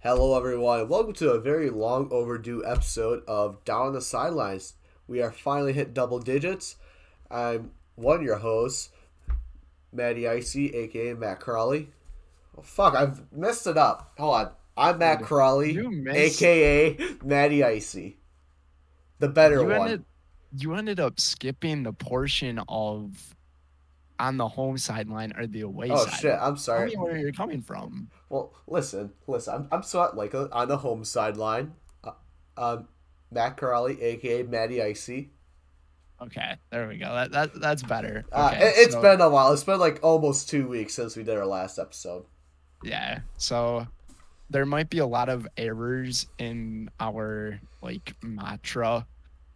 Hello, everyone. Welcome to a very long overdue episode of Down on the Sidelines. We are finally hit double digits. I'm one of your hosts, Matty Icy, aka Matt Crawley. Oh, fuck, I've messed it up. Hold on. I'm Matt Dude, Crawley, you missed aka Matty Icy, the better you one. ended you ended up skipping the portion of on the home sideline or the away Oh shit, sideline. I'm Tell sorry. me where you're coming from. Well, listen. I'm so like on the home sideline. Uh, um, Matt Crawley, aka Matty Icy. Okay, there we go. That's better. Okay, It's so been a while. It's been like almost 2 weeks since we did our last episode. yeah, so there might be a lot of errors in our like mantra.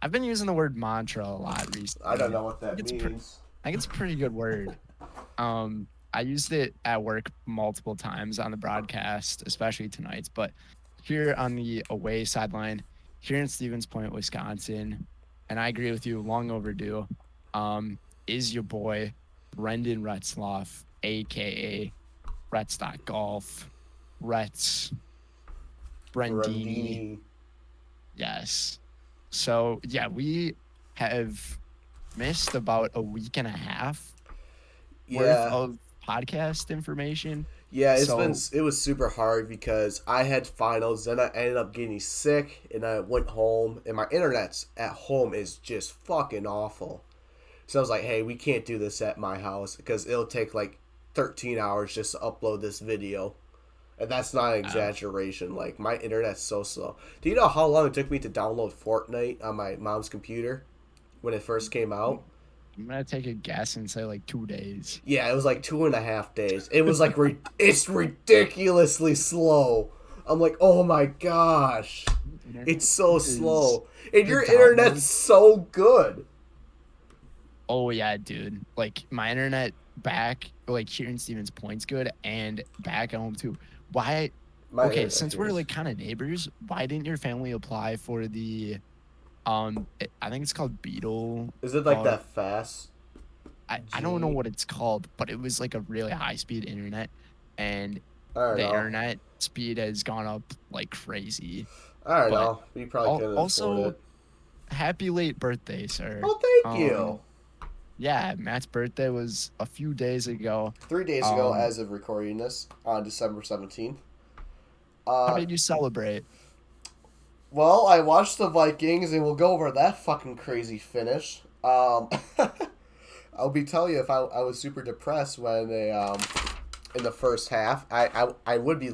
I've been using the word mantra a lot I don't recently. know what that means. I think it's a pretty good word. I used it at work multiple times on the broadcast, especially tonight's, but here on the away sideline, here in Stevens Point, Wisconsin, and I agree with you, long overdue, is your boy Brenden Retzloff, aka Golf, Retz, Brendini. Brendini. Yes. So yeah, we have missed about a week and a half worth Yeah, of podcast information. yeah. So It was super hard because I had finals. Then I ended up getting sick, and I went home, and my internet's at home is just fucking awful. So I was like, hey, we can't do this at my house because it'll take like 13 hours just to upload this video. And that's not an uh, exaggeration. Like, my internet's so slow. Do you know how long it took me to download Fortnite on my mom's computer when it first came out? I'm gonna take a guess and say like 2 days. Yeah, it was like 2.5 days. It was like, it's ridiculously slow. I'm like, oh my gosh. It's Internet so is slow. And the your internet's download. so good. Oh yeah, dude. Like my internet back, like here in Stevens Point's good, and back at home too. Why? My Okay, internet since here we're is. like kind of neighbors, why didn't your family apply for the I think it's called Beetle Is it like or that fast? I don't know G? what it's called, but it was like a really high speed internet, and I don't the know. internet speed has gone up like crazy. I don't But know. You probably couldn't afford also, it. happy late birthday, sir. Oh, thank you. Um, yeah, Matt's birthday was a few days ago. 3 days ago, Um, as of recording this, on December 17th. how Uh, did you celebrate? well, I watched the Vikings, and we'll go over that fucking crazy finish. I'll be telling you if I was super depressed when they in the first half. I would be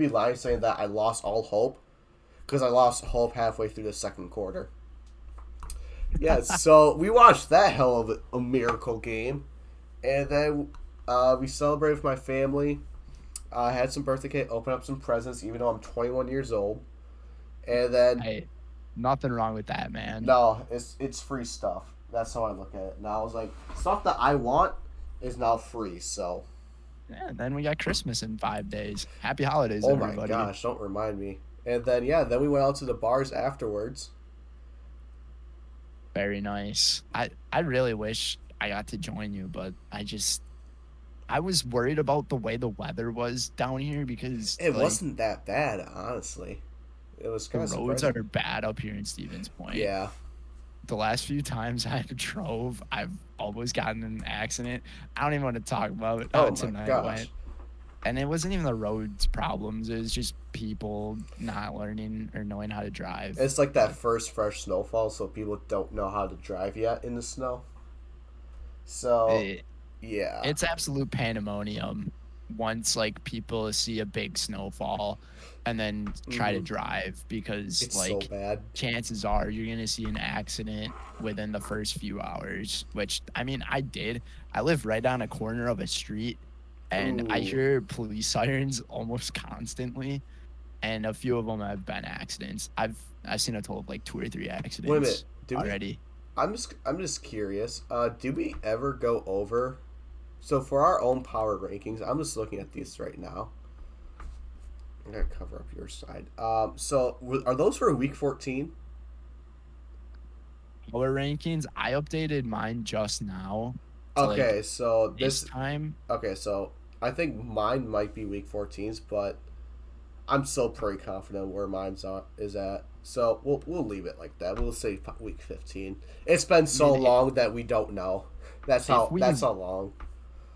lying saying that I lost all hope because I lost hope halfway through the second quarter. Yeah, so we watched that hell of a miracle game, and then we celebrated with my family. I had some birthday cake, opened up some presents, even though I'm 21 years old. And then Hey, nothing wrong with that, man. no, it's free stuff. That's how I look at it. Now I was like, stuff that I want is now free. So, Yeah, and then we got Christmas in 5 days. Happy holidays, oh my everybody. gosh, don't remind me. And then yeah, then we went out to the bars afterwards. Very nice. I really wish I got to join you, but I was worried about the way the weather was down here because It like wasn't that bad, honestly. It was the kind of roads surprising. are bad up here in Stevens Point. Yeah. The last few times I've drove, I've almost gotten in an accident. I don't even want to talk about how Oh my tonight gosh. went. And it wasn't even the roads problems. It was just people not learning or knowing how to drive. It's like that But first fresh snowfall, so people don't know how to drive yet in the snow. So, it, yeah. it's absolute pandemonium once like people see a big snowfall and then try to Mm-hmm. drive because It's so like bad. chances are you're going to see an accident within the first few hours, which I mean I did. I live right on a corner of a street and I Ooh. hear police sirens almost constantly, and a few of them have been accidents. I've seen a total of like two or three Wait a minute. accidents Do we? already. I'm just curious. Did we ever go over? So for our own power rankings, I'm just looking at these right now. I'm gonna cover up your side. Are those for week 14? Power rankings, I updated mine just now to like Okay, so this this. time. Okay, so I think mine might be week 14's, but I'm still pretty confident where is at. So we'll leave it like that. We'll say week 15. It's been I so mean, long that we don't know. if we That's how long.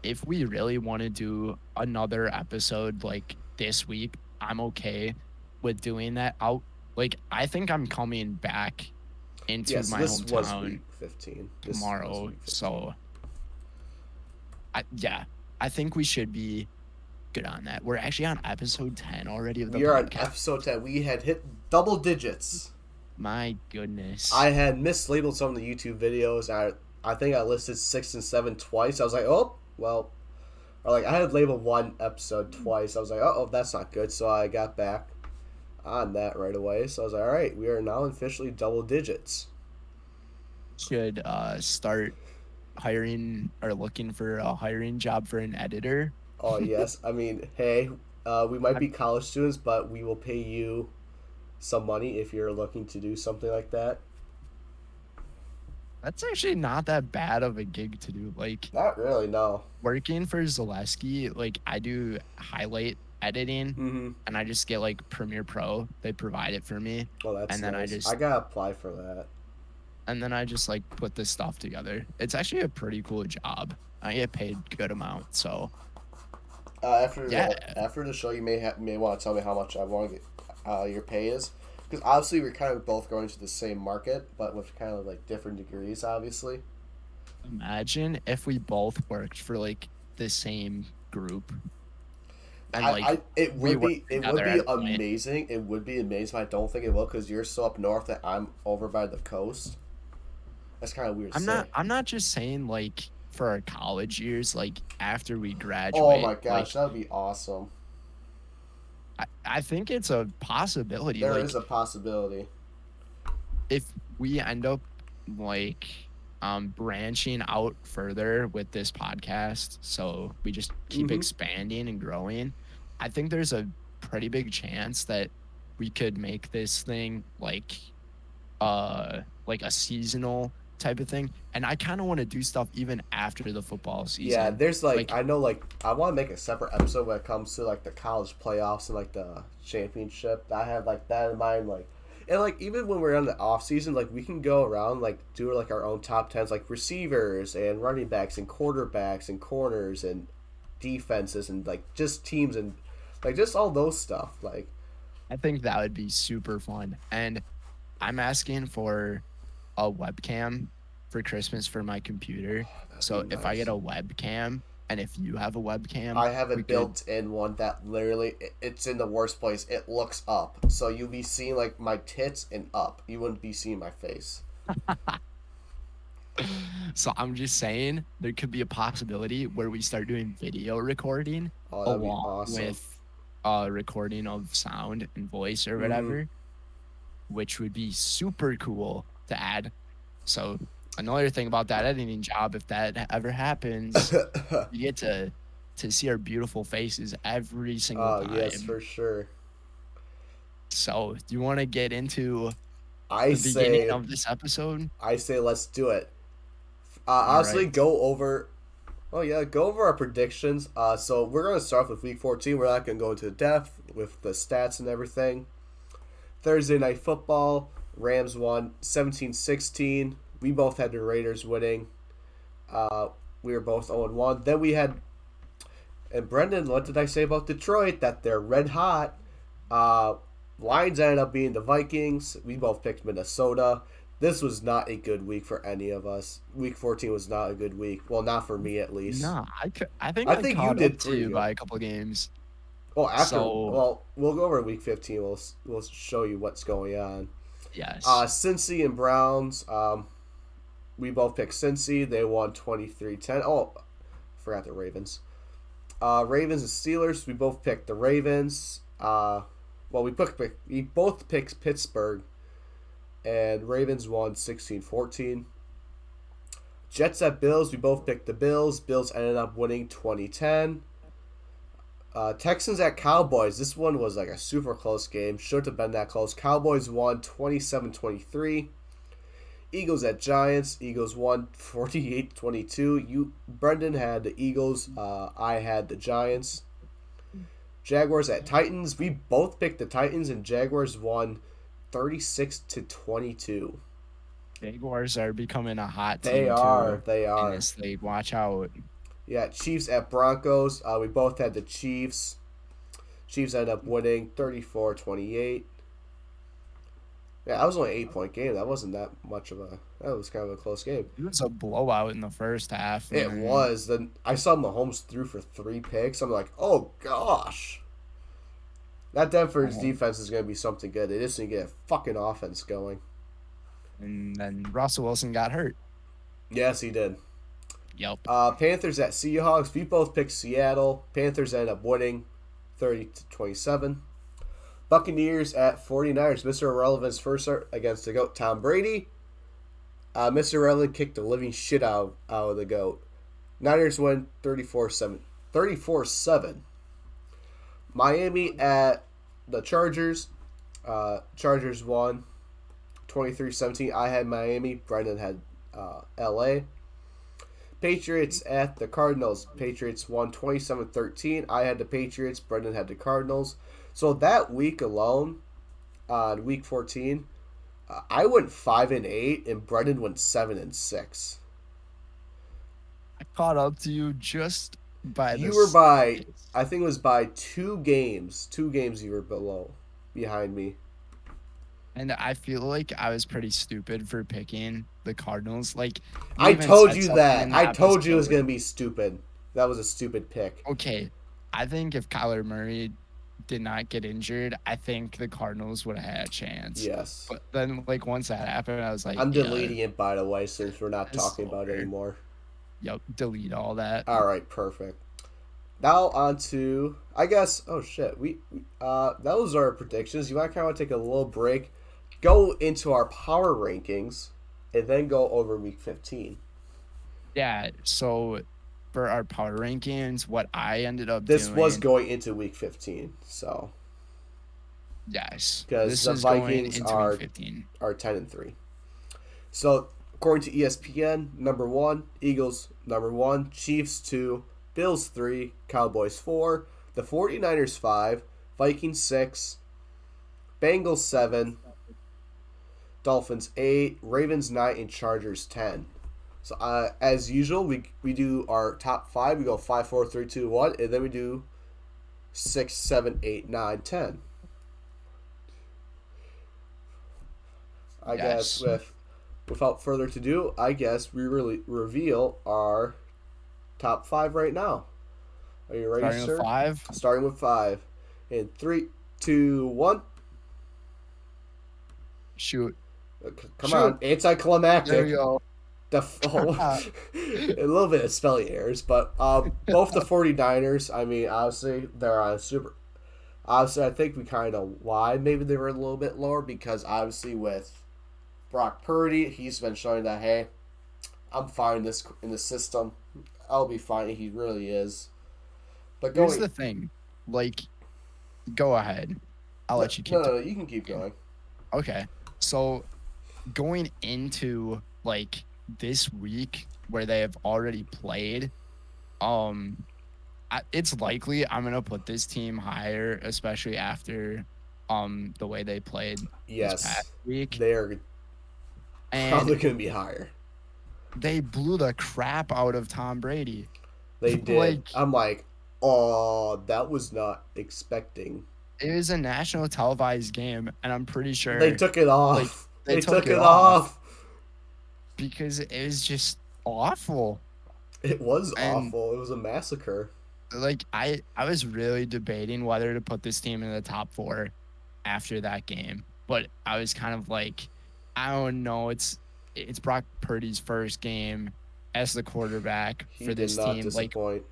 if we really want to do another episode like this week, I'm okay with doing that. I think I'm coming back into Yes, my this was hometown week 15. This was tomorrow. week 15. So yeah, I think we should be good on that. We're actually on episode 10 already of the We are on podcast. episode 10. We had hit double digits. My goodness. I had mislabeled some of the YouTube videos. I think I listed 6 and 7 twice. I was like, oh, well. Or like, I had labeled one episode twice. I was like, oh, that's not good. So I got back on that right away. So I was like, all right, we are now officially double digits. Should start hiring or looking for a hiring job for an editor. Oh, yes. I mean, hey, we might be college students, but we will pay you some money if you're looking to do something like that. That's actually not that bad of a gig to do. Like, Not really, no. working for Zaleski, like I do highlight editing Mm-hmm. and I just get like Premiere Pro. They provide it for me. Well, that's And then nice. I gotta apply for that. I just like put this stuff together. It's actually a pretty cool job. I get paid good amount, so After yeah. after the show, you may want to tell me how much I want to get your pay is, because obviously we're kind of both going to the same market, but with kind of like different degrees, obviously. Imagine if we both worked for like the same group and It we would worked be together at a point. amazing. It would be amazing, but I don't think it will because you're so up north and I'm over by the coast. That's kind of weird to say. I'm not just saying like for our college years, like after we Oh graduate. my gosh, Like that would be awesome. I think it's a possibility. There Like is a possibility. if we end up like branching out further with this podcast, so we just keep Mhm. expanding and growing, I think there's a pretty big chance that we could make this thing like a seasonal type of thing. And I kind of want to do stuff even after the football season. Yeah, there's Like I know I want to make a separate episode when it comes to like the college playoffs and like the championship. I have like that in mind, and like even when we're in the off season, like we can go around like do like our own top tens, like receivers and running backs and quarterbacks and corners and defenses and like just teams and like just all those stuff. Like I think that would be super fun. And I'm asking for a webcam for Christmas for my computer. that'd So be if I nice. get a webcam and if you have a webcam, I have we a built-in one that literally it's in the worst place. It looks up, so you'll be seeing like my tits and up. You wouldn't be seeing my face. So I'm just saying there could be a possibility where we start doing video recording Oh, that'd be along awesome. with recording of sound and voice or Mhm. whatever, which would be super cool to add. So another thing about that editing job, if that ever happens, you get to see our beautiful faces every single Oh time. yes, for sure. So do you want to get into I the beginning say of this episode? let's do it. All Honestly, right. go over. Oh yeah, go over our predictions. So we're gonna start with week 14. We're not gonna go into depth with the stats and everything. Thursday night football. Rams won 17-16. We both had the Raiders winning. We were both 0-1. Then we had, and Brenden, what did I say about Detroit? That they're red hot. Lions ended up being the Vikings. We both picked Minnesota. This was not a good week for any of us. Week 14 was not a good week. Well, not for me at least. No, I think I I think you caught did up to pretty you good. by a couple games. Well, So- well, we'll go over week 15. We'll show you what's going on. Yes. Cincy and Browns. We both picked Cincy. They won 23-10. Oh, forgot the Ravens. Ravens and Steelers. We both picked the Ravens. We both picked Pittsburgh, and Ravens won 16-14. Jets at Bills. We both picked the Bills. Bills ended up winning 20-10. Texans at Cowboys. This one was like a super close game. Shouldn't have been that close. Cowboys won 27-23. Eagles at Giants. Eagles won 48-22. Brenden had the Eagles. I had the Giants. Jaguars at Titans. We both picked the Titans, and Jaguars won 36-22. Jaguars are becoming a hot They team are. too They in are. this league. Watch out. Yeah, Chiefs at Broncos. We both had the Chiefs. Chiefs ended up winning 34-28. Yeah, that was only an 8-point game. That wasn't that much of a. That was kind of a close game. It was a blowout in the first half. It was. Then I saw Mahomes threw for 3 picks. I'm like, oh gosh. That Denver's defense is going to be something good. They just need to get a fucking offense going. And then Russell Wilson got hurt. Yes, he did. Yep. Panthers at Seahawks. We both picked Seattle. Panthers ended up winning 30-27. Buccaneers at 49ers. Mr. Irrelevant's first start against the GOAT, Tom Brady. Mr. Irrelevant kicked the living shit out of the GOAT. Niners win 34-7. 34-7. Miami at the Chargers. Chargers won 23-17. I had Miami. Brenden had LA. Patriots at the Cardinals. Patriots won 27-13. I had the Patriots. Brenden had the Cardinals. So that week alone, on week 14, I went 5-8, and Brenden went 7-6. I caught up to you just by You were by, I think it was by 2 games. 2 games you were behind me. And I feel like I was pretty stupid for picking the Cardinals. Like, I told you that. I told you it was going to be stupid. That was a stupid pick. Okay. I think if Kyler Murray did not get injured, I think the Cardinals would have had a chance. Yes. But then, like, once that happened, I was like, I'm deleting it, by the way, since we're not talking about it anymore. Yep, delete all that. All right, perfect. Now on to, I guess, oh shit, that was our predictions. You might kind of take a little break, go into our power rankings, and then go over week 15. Yeah, so for our power rankings, what I ended up This doing... was going into week 15, so. Yes. Because the Vikings are 10-3. So, according to ESPN, number 1, Eagles, number 1, Chiefs 2, Bills 3, Cowboys 4, the 49ers 5, Vikings 6, Bengals 7, Dolphins 8, Ravens 9, and Chargers 10. So, as usual, we do our top 5. We go 5, 4, 3, 2, 1, and then we do 6, 7, 8, 9, 10. I guess without further ado, I guess we really reveal our top 5 right now. Are you ready, Starting sir? with 5? Starting with 5. In 3, 2, 1. Shoot. Come on. Anticlimactic. There we go. A little bit of spelling errors, but both the 49ers, I mean, obviously, they're on super. Obviously, I think we kind of lied. Maybe they were a little bit lower because, obviously, with Brock Purdy, he's been showing that, hey, I'm fine in the system. I'll be fine. He really is. But here's the thing. Like, go ahead. I'll let you keep No, you can keep going. Okay. So, going into, like, this week where they have already played, it's likely I'm going to put this team higher, especially after the way they played this past week. They're probably going to be higher. They blew the crap out of Tom Brady. They did. I'm like, oh, that was not expecting. It was a national televised game, and I'm pretty sure they took it off. Like, they took it off because it was just awful. It was awful. It was a massacre. Like, I was really debating whether to put this team in the top 4 after that game, but I was kind of like, I don't know. It's Brock Purdy's first game as the quarterback for this team. Disappoint.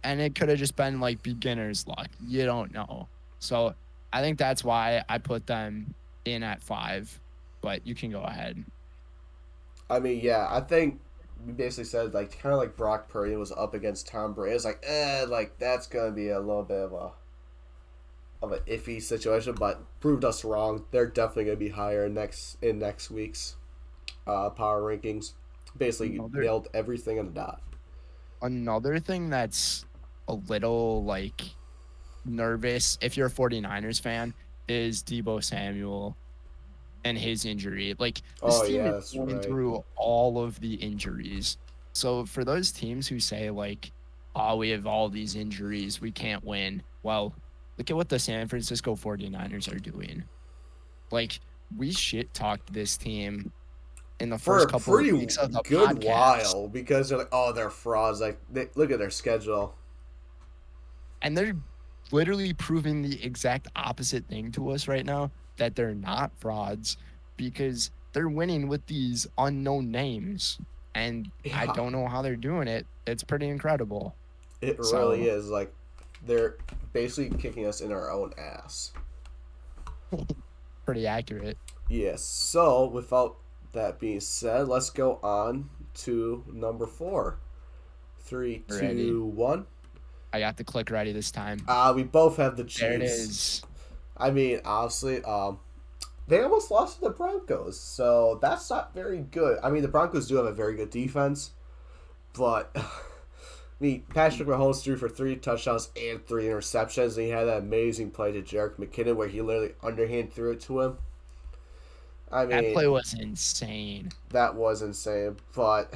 And it could have just been like beginner's luck. You don't know. So I think that's why I put them in at 5. But you can go ahead. I mean, yeah, I think we basically said like kind of like Brock Purdy was up against Tom Brady. It's like, like that's gonna be a little bit of an iffy situation, but proved us wrong. They're definitely gonna be higher in next week's power rankings. Basically, nailed everything on the dot. Another thing that's a little like nervous, if you're a 49ers fan, is Deebo Samuel and his injury. Like, this Oh team yeah, is that's going right. through all of the injuries. So for those teams who say, like, oh, we have all these injuries, we can't win. Well, look at what the San Francisco 49ers are doing. Like, we shit talked this team in the For first a couple of pretty weeks of the good podcast. while because they're like, oh, they're frauds. Like, look at their schedule. And they're literally proving the exact opposite thing to us right now, that they're not frauds, because they're winning with these unknown names. And I Yeah, don't know how they're doing it. It's pretty incredible. it really So, is. Like, they're basically kicking us in our own ass. pretty accurate. Yes. So, without that being said, let's go on to number 4. Three, Ready. 2, 1. I got the click ready this time. We both have the There it Chiefs. is. I mean, honestly, they almost lost to the Broncos, so that's not very good. I mean, the Broncos do have a very good defense, but I mean, Patrick Mahomes threw for 3 touchdowns and 3 interceptions, and he had that amazing play to Jerick McKinnon where he literally underhand threw it to him. I That mean, play was insane. that was insane, but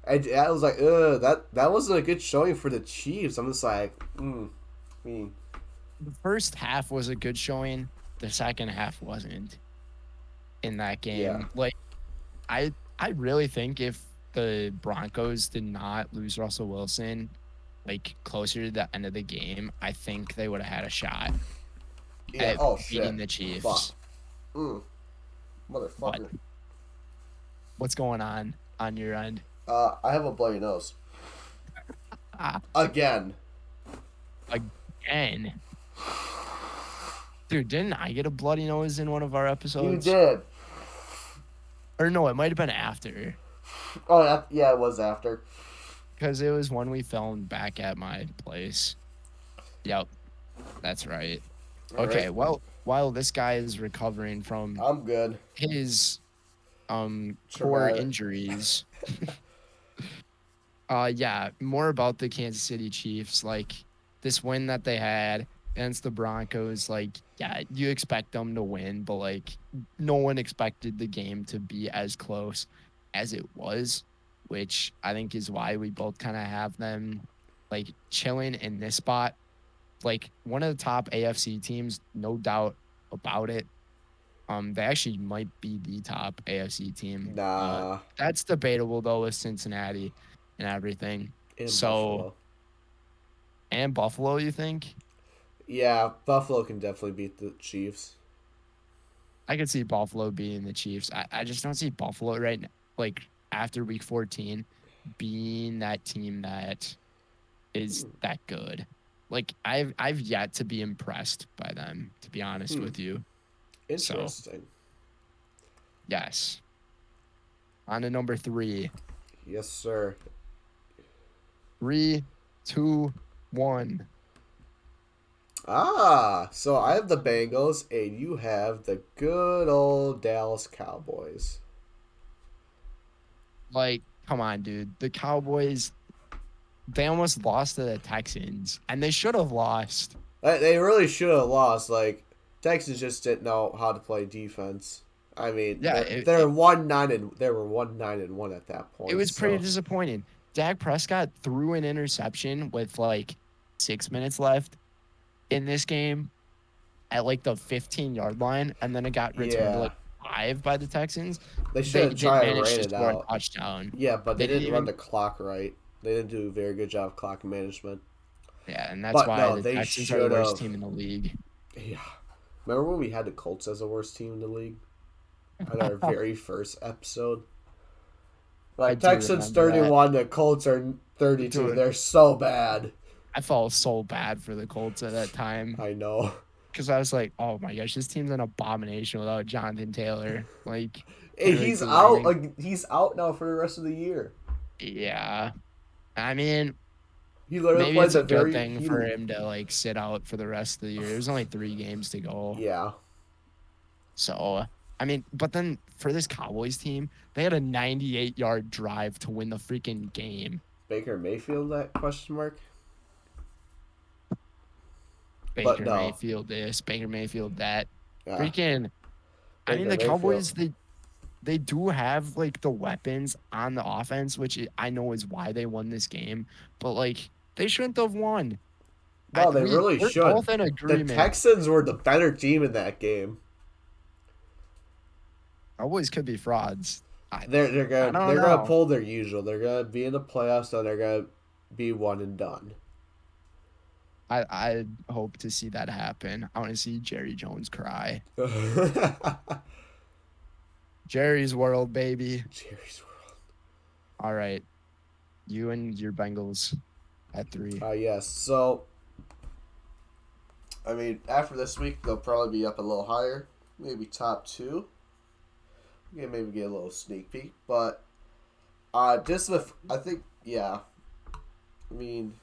I was like, ugh, that wasn't a good showing for the Chiefs. I'm just like, I mean, The first half was a good showing. The second half wasn't in that yeah, game. Like, I I really think if the Broncos did not lose Russell Wilson, like, closer to the end of the game, I think they would have had a shot yeah. at Oh beating shit, the fuck, Chiefs. What? motherfucker. What's going on your end? I have a bloody nose Ah, again. again. Dude, didn't I get a bloody nose in one of our You episodes? did. Or no, it might have been after. Oh, yeah, it was after. Because it was when we filmed back at my place. Yep, that's right. All Okay, right, well, while this guy is recovering from I'm good. his core Traumatic. injuries, yeah, more about the Kansas City Chiefs. Like, this win that they had against the Broncos, like, yeah, you expect them to win, but like, no one expected the game to be as close as it was, which I think is why we both kind of have them like chilling in this spot. Like, one of the top AFC teams, no doubt about it. They actually might be the top AFC team. Nah, That's debatable though with Cincinnati and everything. in So, Buffalo. and Buffalo, you think? Yeah, Buffalo can definitely beat the Chiefs. I could see Buffalo being the Chiefs. I just don't see Buffalo right now, like, after week 14, being that team that is that good. Like, I've yet to be impressed by them, to be honest with you. So, Interesting. yes. On to number 3. Yes, sir. 3, 2, 1. So I have the Bengals, and you have the good old Dallas Cowboys. Like, come on, dude. The Cowboys, they almost lost to the Texans, and they should have lost. They really should have lost. Like, Texans just didn't know how to play defense. I mean, Yeah, they're 1-9 and they were 1-9-1 at that point. it was pretty So disappointing. Dak Prescott threw an interception with like 6 minutes left in this game at like the 15-yard line, and then it got returned to yeah, like 5 by the Texans. they should They have did tried and manage ran to it score a out. touchdown. Yeah, but They they didn't didn't run even, the clock right. They didn't do a very good job of clock management. yeah, and that's But why no, the they Texans are the should worst have. team in the league. Yeah. Remember when we had the Colts as the worst team in the league? On our very first episode? I Like, do Texans remember that. 31, the Colts are 32. Dude, They're so bad. I felt so bad for the Colts at that time. I know. Because I was like, oh my gosh, this team's an abomination without Jonathan Taylor. Like, Hey, can't really he's do out. anything. Like, he's out now for the rest of the year. Yeah. I mean, He literally maybe played it's the a good very. thing for him to like sit out for the rest of the year. There's only 3 games to go. Yeah. So, I mean, but then for this Cowboys team, they had a 98-yard drive to win the freaking game. Baker Mayfield, that question mark? But Baker no. Mayfield this, Baker Mayfield that. Yeah. Freaking, I mean, Baker the Mayfield. Cowboys, they do have like the weapons on the offense, which I know is why they won this game. But like, they shouldn't have won. No, they really We're should. both in The agreement. Texans were the better team in that game. Cowboys could be frauds. They're I don't gonna know. pull their usual. They're gonna be in the playoffs, and they're gonna be one and done. I hope to see that happen. I want to see Jerry Jones cry. Jerry's world, baby. Jerry's World. All right. You and your Bengals at 3. Yes. So, I mean, after this week, they'll probably be up a little higher, maybe top 2. Yeah, maybe get a little sneak peek, but just with I think yeah. I mean,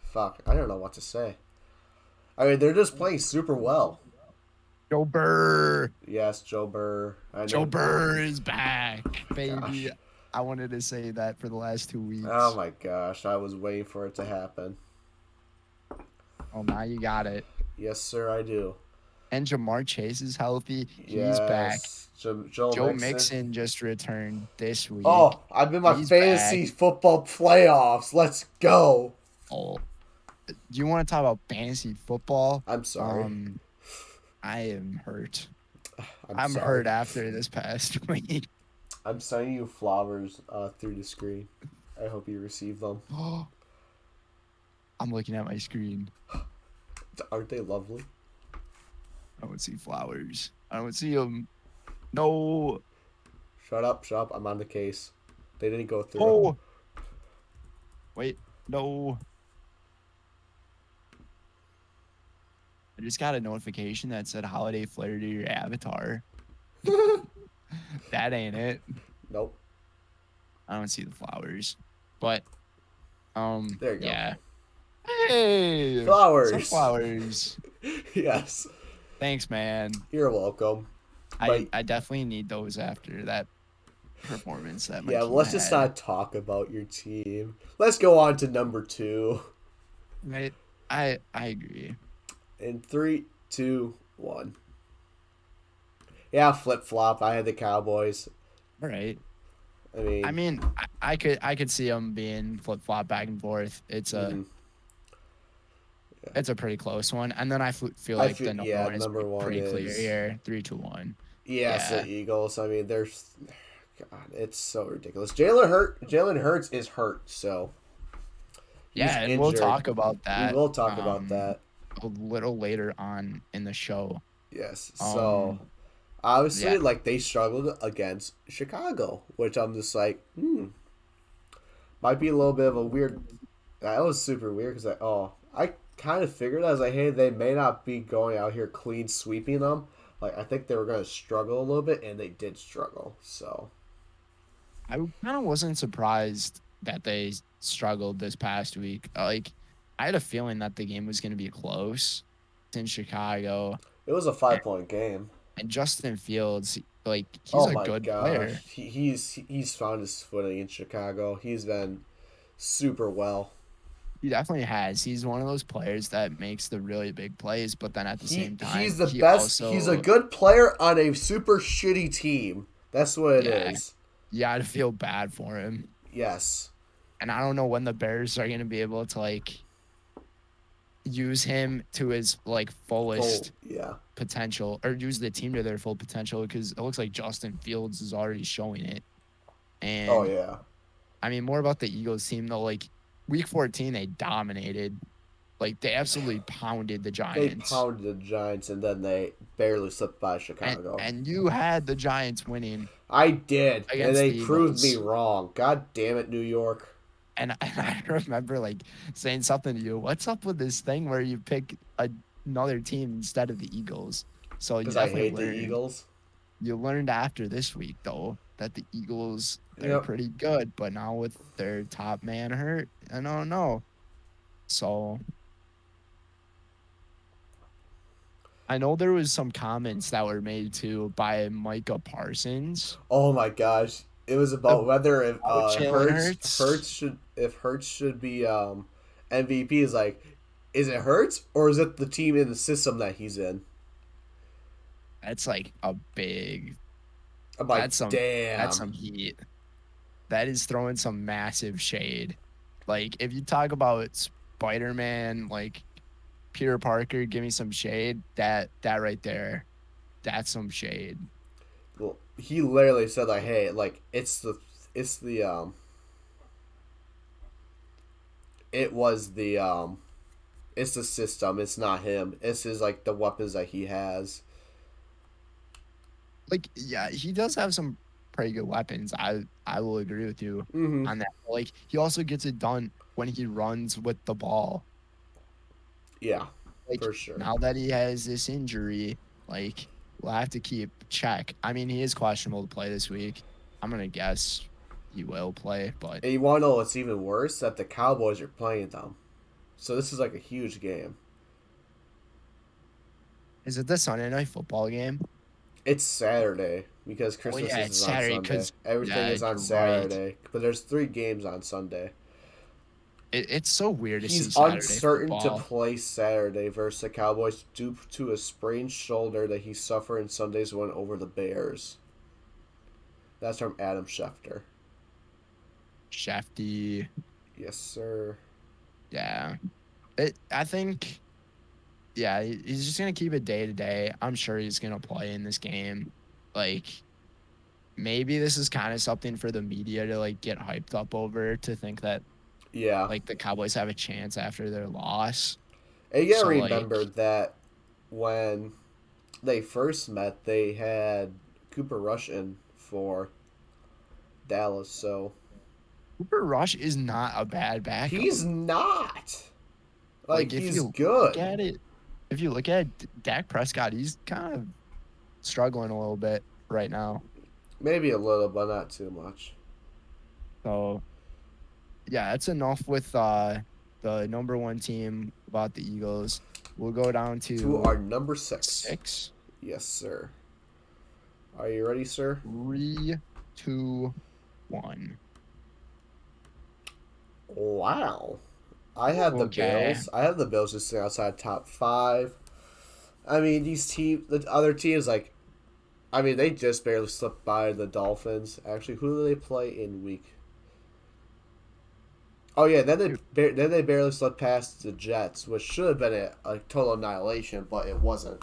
fuck, I don't know what to say. I mean, they're just playing super well. Joe Burr. Yes, Joe Burr. Joe Burr is back, Gosh. baby. I wanted to say that for the last 2 Oh weeks. my gosh, I was waiting for it to happen. Oh, now you got it. Yes, sir, I do. And Jamar Chase is healthy. He's back. Yes, Joe Joe Mixon. Mixon just returned this week. Oh, I'm in my He's fantasy back. football playoffs. Let's go. Oh, do you want to talk about fantasy football? I'm sorry. I am hurt. I'm sorry. hurt after this past week. I'm sending you flowers through the screen. I hope you receive them. I'm looking at my screen. Aren't they lovely? I don't see flowers. I don't see them. No. Shut up. I'm on the case. They didn't go through. Oh. Wait. No. I just got a notification that said holiday flair to your avatar. That ain't it. Nope. I don't see the flowers. But There you go. Yeah. Hey. Flowers. Some flowers. Yes. Thanks, man. You're welcome. I definitely need those after that performance that my Yeah, team let's just had. not talk about your team. Let's go on to number 2. Right. I agree. In 3, 2, 1. Yeah, flip flop. I had the Cowboys. All right. I mean, I could see them being flip flop back and forth. It's a it's a pretty close one, and then I feel like the number one is pretty clear here. 3-2-1. Yes, the Eagles. I mean, God, it's so ridiculous. Jalen Hurts is hurt, so yeah, and we'll talk about that. We will talk about that a little later on in the show. Yes. So obviously, like they struggled against Chicago, which I'm just like, might be a little bit of a weird. That was super weird because I kind of figured, I was like, hey, they may not be going out here clean sweeping them. Like, I think they were going to struggle a little bit, and they did struggle. So I kind of wasn't surprised that they struggled this past week. Like, I had a feeling that the game was going to be close. It's in Chicago. It was a 5-point game. And Justin Fields, like, he's a good player. He's found his footing in Chicago. He's been super well. He definitely has. He's one of those players that makes the really big plays, but then at the same time, he's the best. He's a good player on a super shitty team. That's what it is. You gotta feel bad for him. Yes. And I don't know when the Bears are gonna be able to like use him to his like fullest potential, or use the team to their full potential, because it looks like Justin Fields is already showing it. And I mean, more about the Eagles team though. Like week 14, they dominated. Like they absolutely pounded the Giants. They pounded the Giants, and then they barely slipped by Chicago. And you had the Giants winning. I did, and they proved me wrong. God damn it, New York. And I remember like saying something to you. What's up with this thing where you pick another team instead of the Eagles? So you definitely I hate the Eagles. You learned after this week though that the Eagles, they're pretty good, but now with their top man hurt, I don't know. So I know there was some comments that were made too by Micah Parsons. Oh my gosh. It was about whether if Hurts Hurts should be MVP. Is like, Is it Hurts or is it the team in the system that he's in? That's like a big. I'm like, That's some. That's damn. some heat. That is throwing some massive shade. Like if you talk about Spider-Man, like Peter Parker, give me some shade. That right there, that's some shade. Well, he literally said like, hey, like it's the it was the it's the system. It's not him. It's his like the weapons that he has. Like yeah, he does have some pretty good weapons. I will agree with you Mm-hmm. on that. Like he also gets it done when he runs with the ball. Yeah, Like for sure. now that he has this injury, like we'll have to keep check. I mean, he is questionable to play this week. I'm gonna guess he will play, but And you want to know what's even worse? That the Cowboys are playing them. So this is like a huge game. is it the Sunday night football game? It's Saturday because Oh Christmas yeah, it's is on Saturday Sunday. because Everything yeah, is on you're right. Saturday, but there's 3 games on Sunday. It's so weird to see He's Saturday uncertain to football. play Saturday versus the Cowboys due to a sprained shoulder that he suffered in Sunday's win over the Bears. That's from Adam Schefter. Shafty, Yes, sir. yeah. I think yeah, he's just gonna keep it day to day. I'm sure he's gonna play in this game. Like maybe this is kind of something for the media to like get hyped up over to think that Yeah. like the Cowboys have a chance after their loss. And you gotta So like remember that when they first met, they had Cooper Rush in for Dallas, so Cooper Rush is not a bad backup. he's not. Like, Like if he's you look good. at it, if you look at Dak Prescott, he's kind of struggling a little bit right now. Maybe a little, but not too much. So yeah, that's enough with the number one team about the Eagles. We'll go down To to our number 6. 6. Yes, sir. Are you ready, sir? 3, 2, 1. Wow. I have the Okay. Bills. I have the Bills just sitting outside top 5. I mean, the other teams, like, I mean, they just barely slipped by the Dolphins. Actually, who do they play in week? Oh yeah, then they barely slipped past the Jets, which should have been a total annihilation, but it wasn't.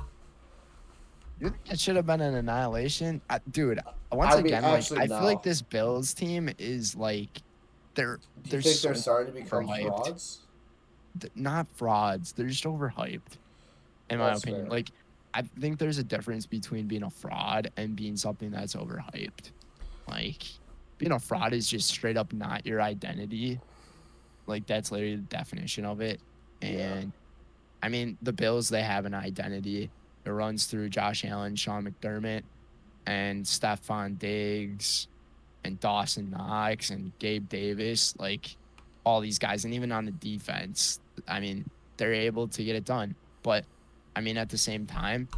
You think it should have been an annihilation? Dude, once I mean, again, like actually, I feel like no. this Bills team is like they're Do you they're think they're so starting to become overhyped. frauds? Not frauds. They're just overhyped, in my That's opinion. fair. Like I think there's a difference between being a fraud and being something that's overhyped. Like being a fraud is just straight up not your identity. Like that's literally the definition of it. Yeah. And I mean, the Bills, they have an identity. It runs through Josh Allen, Sean McDermott, and Stephon Diggs, and Dawson Knox, and Gabe Davis. Like all these guys, and even on the defense, I mean, they're able to get it done. But I mean, at the same time,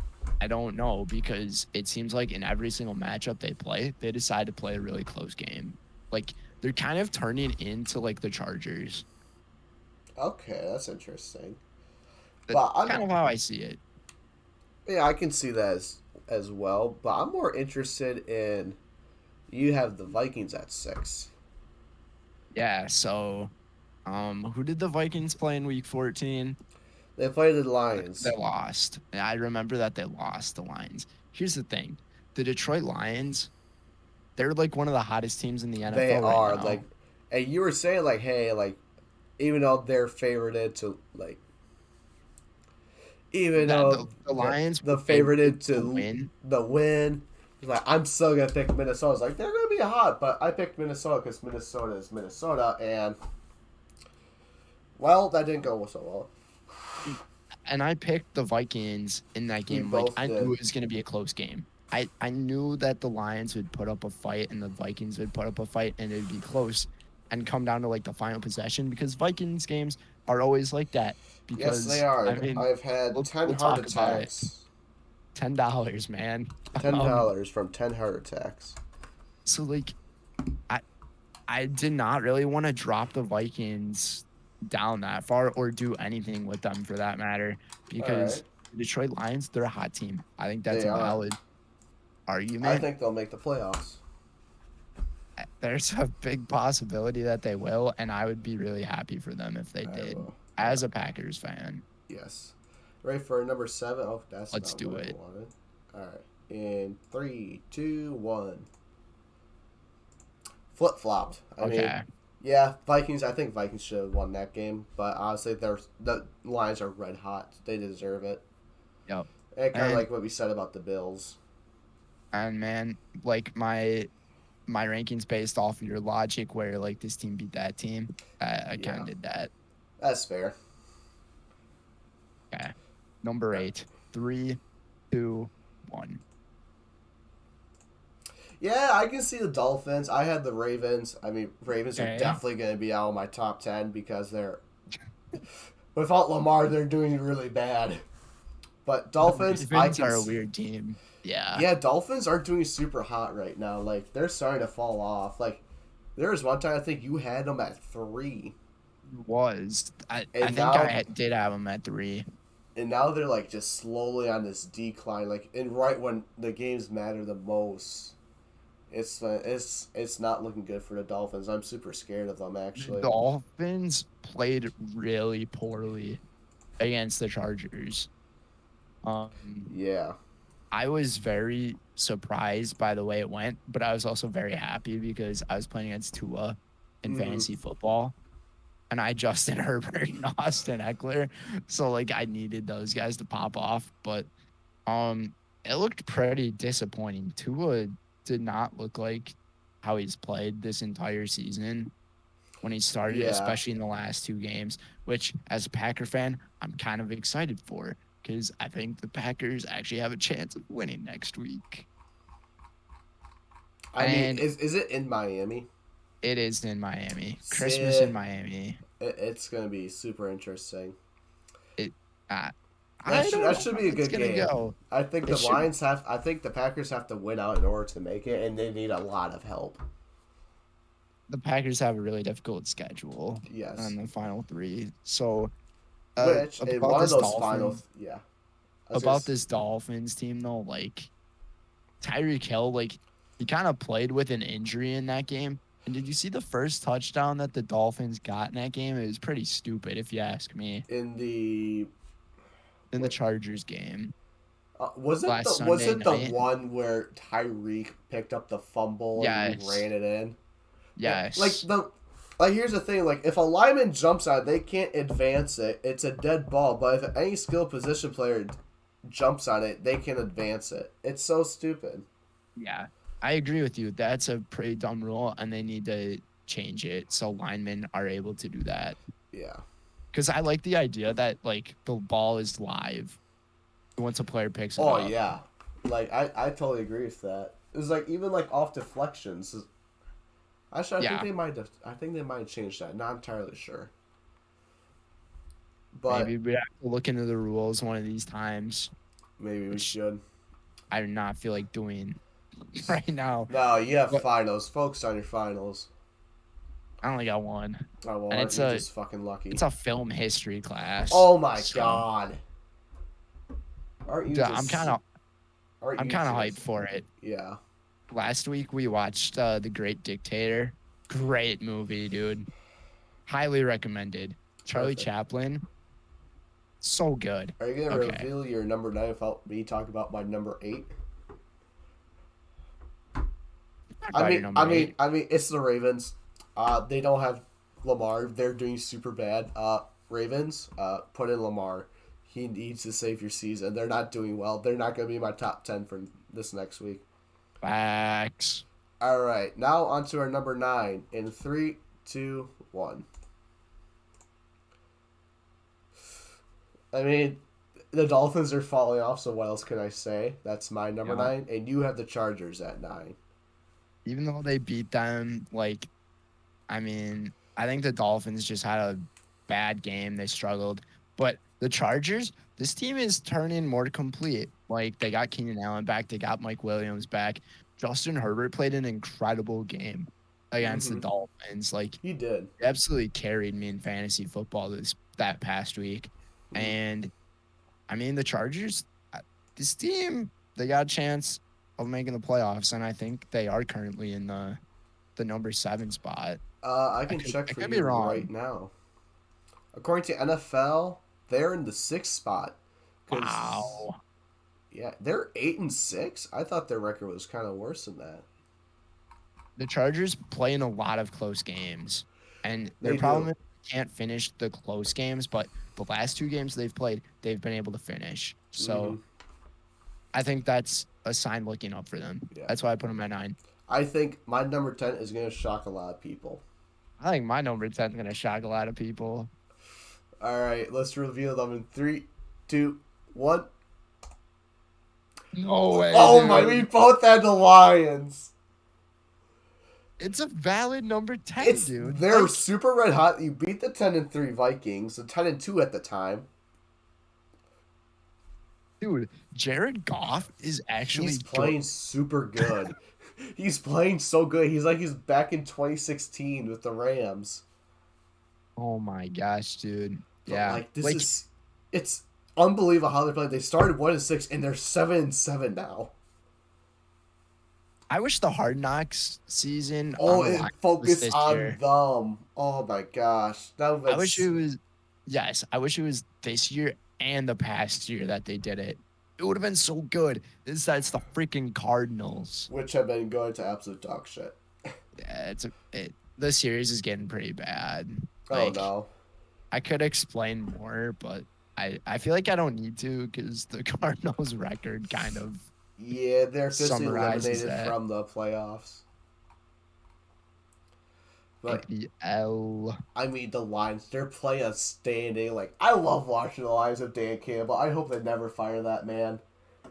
I don't know because it seems like in every single matchup they play, they decide to play a really close game. Like they're kind of turning into like the Chargers. Okay, that's interesting. That's But I'm kind of how I see it. yeah, I can see that as well. But I'm more interested in you have the Vikings at 6. Yeah, so who did the Vikings play in week 14? They play the They Lions. lost. I remember that they lost the Lions. Here's the thing. The Detroit Lions, they're like one of the hottest teams in the They NFL right are now. like, and you were saying like, hey, like, even though they're favorited to like, even That though the Lions the were favored favorited to to win. the win, like I'm still gonna pick Minnesota. It's like they're gonna be hot, but I picked Minnesota because Minnesota is Minnesota, and well, that didn't go so well. And I picked the Vikings in that We game. Like both I did. knew it was gonna be a close game. I knew that the Lions would put up a fight and the Vikings would put up a fight and it'd be close and come down to like the final possession because Vikings games are always like that. Yes, they Because I are. mean, I've had we'll 10 we'll heart talk about it. attacks. $10, man. Ten Um, dollars from 10 heart attacks. so like I I did not really want to drop the Vikings down that far or do anything with them for that matter All right. because the Detroit Lions, they're a hot team. I think that's They a are. valid I argument. think they'll make the playoffs. There's a big possibility that they will, and I would be really happy for them if they I did will. as a Packers fan. Yes. Ready for number 7? Oh, that's Let's not do what I it. wanted. All right. In 3, 2, 1. Flip flopped. I mean, Okay. yeah, Vikings. I think Vikings should have won that game, but honestly, the Lions are red hot. They deserve it. Yep. And kind of And like what we said about the Bills. and man, like my rankings based off of your logic where like this team beat that team. I kind Yeah, of did that. that's fair. Okay. Number 8. 3, 2, 1. Yeah, I can see the Dolphins. I had the Ravens. I mean, Ravens are Okay. definitely going to be out of my top 10 because they're without Lamar, they're doing really bad. But The Dolphins, I Ravens can. are a weird team. Yeah. Yeah, Dolphins aren't doing super hot right now. Like they're starting to fall off. Like there was one time I think you had them at 3, Was. I and think now I did have them at 3. they're like just slowly on this decline. Like and right when the games matter the most, it's not looking good for the Dolphins. I'm super scared of them The actually. Dolphins played really poorly against the Chargers. Um, Yeah. I was very surprised by the way it went, but I was also very happy because I was playing against Tua in Mm-hmm. fantasy football, and I Justin Herbert and Austin Eckler, so like I needed those guys to pop off. But it looked pretty disappointing. Tua did not look like how he's played this entire season when he started, Yeah. especially in the last 2 games, which as a Packer fan, I'm kind of excited for because I think the Packers actually have a chance of winning next week. I mean, And is it in Miami? it is in Miami. Christmas in Sit. Miami. It's gonna be super interesting. It uh, That I should don't that know should how be a it's good gonna game. go. I think It the should Lions have. I think the Packers have to win out in order to make it, and they need a lot of help. the Packers have a really difficult schedule Yes. on the final 3. So Which in about one of this those finals, Dolphin yeah. I was gonna about this Dolphins team though, like Tyreek Hill, like he kind of played with an injury in that game. And did you see the first touchdown that the Dolphins got in that game? It was pretty stupid, if you ask me. in the In the what Chargers game was last Sunday it the night. one where Tyreek picked up the fumble and he Yes, ran it in? Yeah, yes, like here's the thing, like if a lineman jumps on it, they can't advance it. It's a dead ball. But if any skill position player jumps on it, they can advance it. It's so stupid. yeah. I agree with you. That's a pretty dumb rule, and they need to change it so linemen are able to do that. Yeah. Because I like the idea that like the ball is live once a player picks it Oh up. yeah. Like I totally agree with that. It was like even like off deflections. Actually, Yeah, I think they might change that. Not entirely sure. But maybe we have to look into the rules one of these times, maybe we which should. I do not feel like doing right now. No, you have But finals. Focus on your finals. I only got one, Oh well, and aren't you just fucking lucky? it's a film history class. Oh my So god. Aren't you yeah, just aren't I'm you kind of hyped just for it. yeah. Last week we watched The Great Dictator. Great movie, dude. Highly recommended. Charlie Perfect. Chaplin, so good. Are you gonna Okay. reveal your number 9 without me talking about my number 8? Talk about your number 8. It's the Ravens. They don't have Lamar. They're doing super bad. Ravens, put in Lamar. He needs to save your season. They're not doing well. They're not going to be my top 10 for this next week. Facts. All right, now on to our number 9 in 3, 2, 1. I mean, the Dolphins are falling off, so what else can I say? That's my number Yeah. 9, and you have the Chargers at 9. Even though they beat them, like, I mean, I think the Dolphins just had a bad game. They struggled. But the Chargers, this team is turning more complete. Like, they got Keenan Allen back. They got Mike Williams back. Justin Herbert played an incredible game. against the Dolphins. Like, He did. he absolutely carried me in fantasy football that past week. And I mean, the Chargers, this team, they got a chance of making the playoffs, and I think they are currently in the number 7 spot. I can check for I could you be wrong. right now. According to NFL, they're in the 6th spot. Wow. Yeah, they're 8-6. I thought their record was kind of worse than that. The Chargers play in a lot of close games, and their They problem do. is they can't finish the close games, but the last 2 games they've played, they've been able to finish. So I think that's a sign looking up for them. Yeah. That's why I put them at 9. I think my number 10 is going to shock a lot of people. I think my number 10 is going to shock a lot of people. All right, let's reveal them in 3, 2, 1. No way. Oh dude. my, we both had the Lions. It's a valid number 10, dude. They're Like, super red hot. You beat the 10-3 Vikings, the 10-2 at the time. dude, Jared Goff is actually He's playing super good. He's playing so good. He's back in 2016 with the Rams. Oh my gosh, dude. But Yeah. It's unbelievable how they're playing. They started 1-6 and they're 7-7 now. I wish the Hard Knocks season And focus this on year. them. Oh my gosh. I wish it was this year and the past year that they did it. It would have been so good. It's the freaking Cardinals. Which have been going to absolute dog shit. Yeah, the series is getting pretty bad. Oh no. I could explain more, but I feel like I don't need to because the Cardinals record kind of Yeah, they're officially summarizes eliminated that. from the playoffs. But the L. I mean, the Lions, they're playing standing. Like, I love watching the Lions of Dan Campbell. I hope they never fire that man.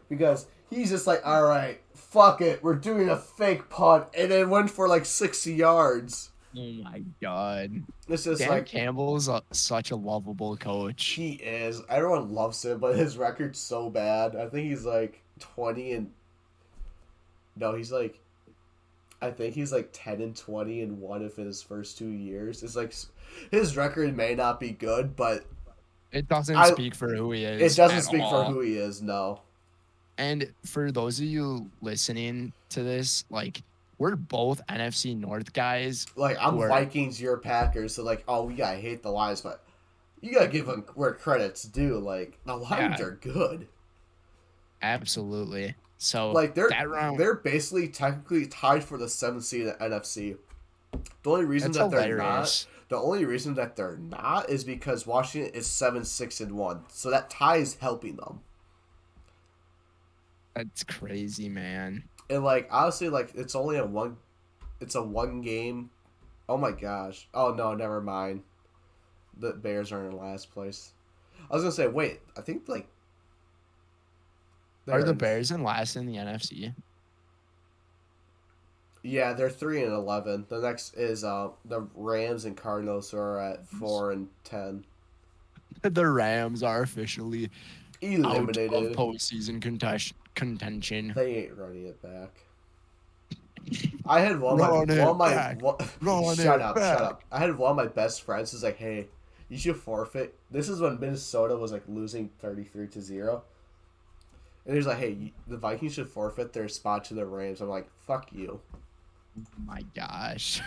Because he's just like, all right, fuck it. We're doing a fake punt. And it went for like 60 yards. Oh my god. It's just Dan Campbell's such a lovable coach. He is. Everyone loves him, but his record's so bad. I think he's like 20 and... No, he's like... I think he's like 10-20 and 1 of his first 2 years. It's like his record may not be good, but it doesn't speak for who he is. It doesn't speak for who he is, no. And for those of you listening to this, like, we're both NFC North guys. Like, I'm Vikings, you're Packers, so like, we gotta hate the Lions, but you gotta give them where credit's due. Like, the Lions are good. Absolutely. So like they're basically technically tied for the 7th seed in the NFC. The only reason that they're not is because Washington is 7-6-1. So that tie is helping them. That's crazy, man. And like honestly, like it's a one game. Oh my gosh. Oh no, never mind. The Bears are in last place. I was gonna say, wait, I think like are the Bears in last in the NFC? Yeah, they're 3-11. The next is the Rams and Cardinals, who are at 4-10. The Rams are officially eliminated out of postseason contention. They ain't running it back. I had shut up. I had one of my best friends who's like, "Hey, you should forfeit." This is when Minnesota was like losing 33-0. And he's like, hey, the Vikings should forfeit their spot to the Rams. I'm like, fuck you. Oh my gosh.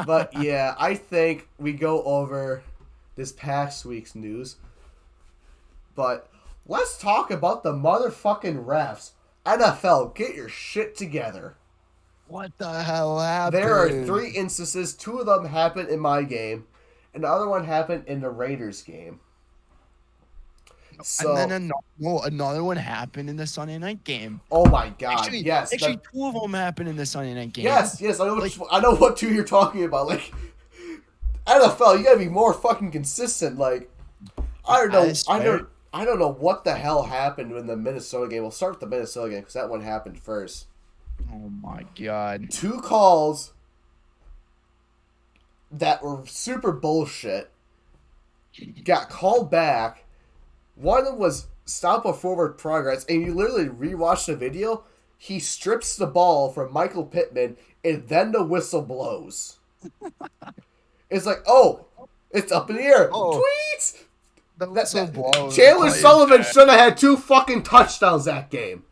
But yeah, I think we go over this past week's news. But let's talk about the motherfucking refs. NFL, get your shit together. What the hell happened? There are 3 instances. 2 of them happened in my game. And the other one happened in the Raiders game. So, and then another one happened in the Sunday night game. Oh my god! Yes, 2 of them happened in the Sunday night game. Yes, I know what 2 you're talking about. Like NFL, you gotta be more fucking consistent. Like I don't know what the hell happened in the Minnesota game. We'll start with the Minnesota game because that one happened first. Oh my god! 2 calls that were super bullshit got called back. One of them was stop a forward progress, and you literally rewatch the video. He strips the ball from Michael Pittman, and then the whistle blows. It's like, oh, it's up in the air. Oh, Tweets. the whistle blows. Chandler Sullivan should have had 2 fucking touchdowns that game.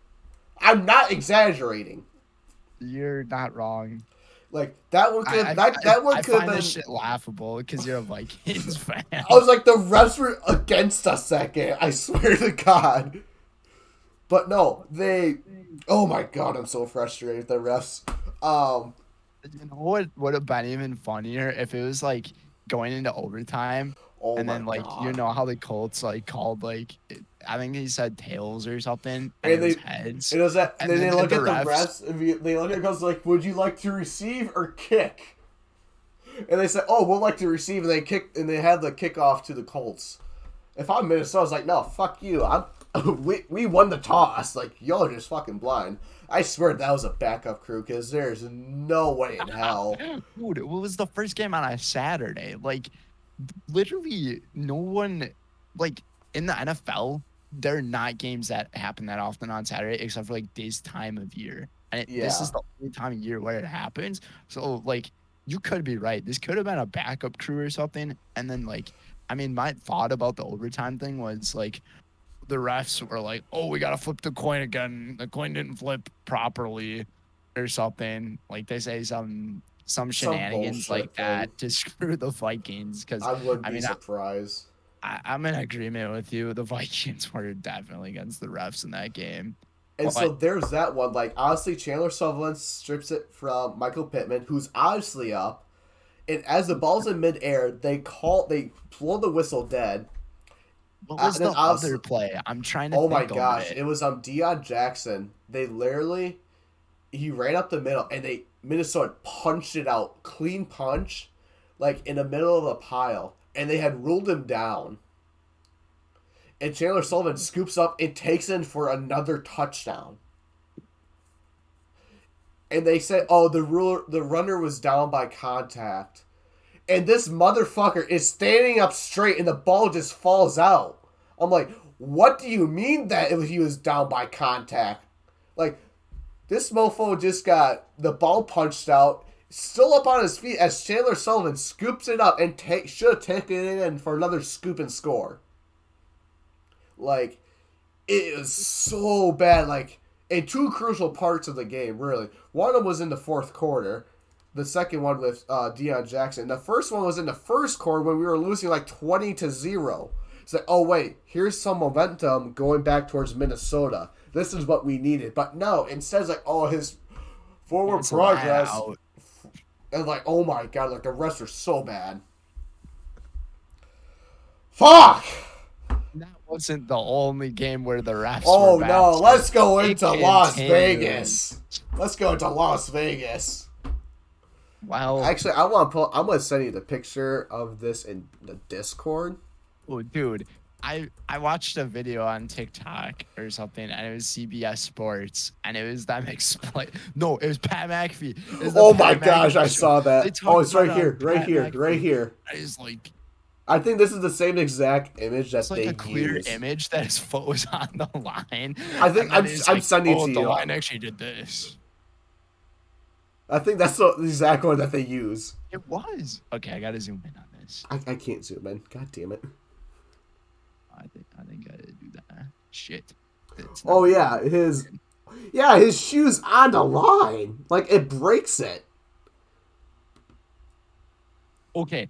I'm not exaggerating. You're not wrong. Like that one could I have find been. this shit laughable because you're a Vikings fan. I was like, the refs were against us that game. I swear to God. But no, they. Oh my God, I'm so frustrated with the refs. You know what would have been even funnier if it was like going into overtime, Oh and my then like God. you know how the Colts like called like I think he said tails or something, And and it was they- heads. It was that. And Then they then look the at the refs- refs. They look at it goes like, "Would you like to receive or kick?" And they said, "Oh, we'll like to receive." And they kicked, and they had the kickoff to the Colts. If I'm Minnesota, I was like, "No, fuck you. We won the toss. Like y'all are just fucking blind." I swear that was a backup crew because there's no way in hell. Dude, it was the first game on a Saturday. Like, literally, no one, like, in the NFL, there are not games that happen that often on Saturday except for, like, this time of year. And this is the only time of year where it happens. So, like, you could be right. This could have been a backup crew or something. And then, like, I mean, my thought about the overtime thing was, like, the refs were like, "Oh, we gotta flip the coin again. The coin didn't flip properly, or something." Like they say some shenanigans like that to screw the Vikings. Because I wouldn't be surprised. I'm in agreement with you. The Vikings were definitely against the refs in that game. And so there's that one. Like honestly, Chandler Sutherland strips it from Michael Pittman, who's obviously up. And as the ball's in midair, they blow the whistle dead. What was the other play? I'm trying to think. Oh my gosh. It was Deion Jackson. He ran up the middle and Minnesota punched it out. Clean punch. Like in the middle of a pile. And they had ruled him down. And Chandler Sullivan scoops up and takes in for another touchdown. And they said, oh, the runner was down by contact. And this motherfucker is standing up straight and the ball just falls out. I'm like, what do you mean that he was down by contact? Like, this mofo just got the ball punched out, still up on his feet as Chandler Sullivan scoops it up and should have taken it in for another scoop and score. Like, it was so bad. Like, in 2 crucial parts of the game, really. One of them was in the 4th quarter. The second one with Deion Jackson. The first one was in the 1st quarter when we were losing like 20-0. It's like, oh wait, here's some momentum going back towards Minnesota. This is what we needed. But no, instead it's like, oh, his forward progress. And like, oh my God, like the refs are so bad. Fuck! That wasn't the only game where the refs were bad. No, let's go into Las Vegas. Let's go into Las Vegas. Wow. Actually, I'm gonna send you the picture of this in the Discord. Oh, dude, I watched a video on TikTok or something, and it was CBS Sports, and it was them explain. No, it was Pat McAfee. Oh my gosh, I saw that. Oh, it's right here. It's like, I think this is the same exact image that they use. It's like a clear image that his foot was on the line. I think I'm sending it to you. The line actually did this. I think that's the exact one that they use. It was. Okay, I gotta zoom in on this. I can't zoom in. God damn it. I think I gotta do that. Shit. Oh yeah, his shoe's on the line. Like it breaks it. Okay,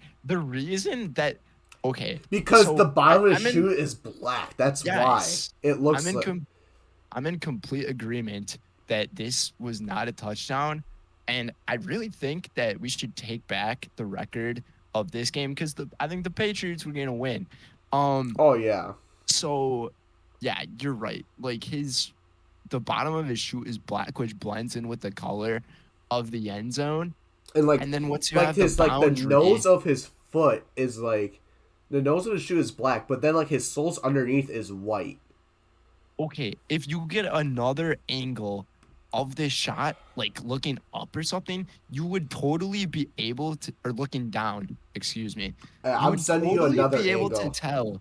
because the bottom of his shoe is black. That's why it looks I'm in complete agreement that this was not a touchdown. And I really think that we should take back the record of this game because I think the Patriots were going to win. Oh, yeah. So, yeah, you're right. Like, the bottom of his shoe is black, which blends in with the color of the end zone. And then once you have the boundary, the nose of his foot is like, the nose of his shoe is black, but then like his soles underneath is white. Okay, if you get another angle of this shot, like looking up or something, you would totally be able to, or looking down, excuse me. I'm sending you another angle. You would be able to tell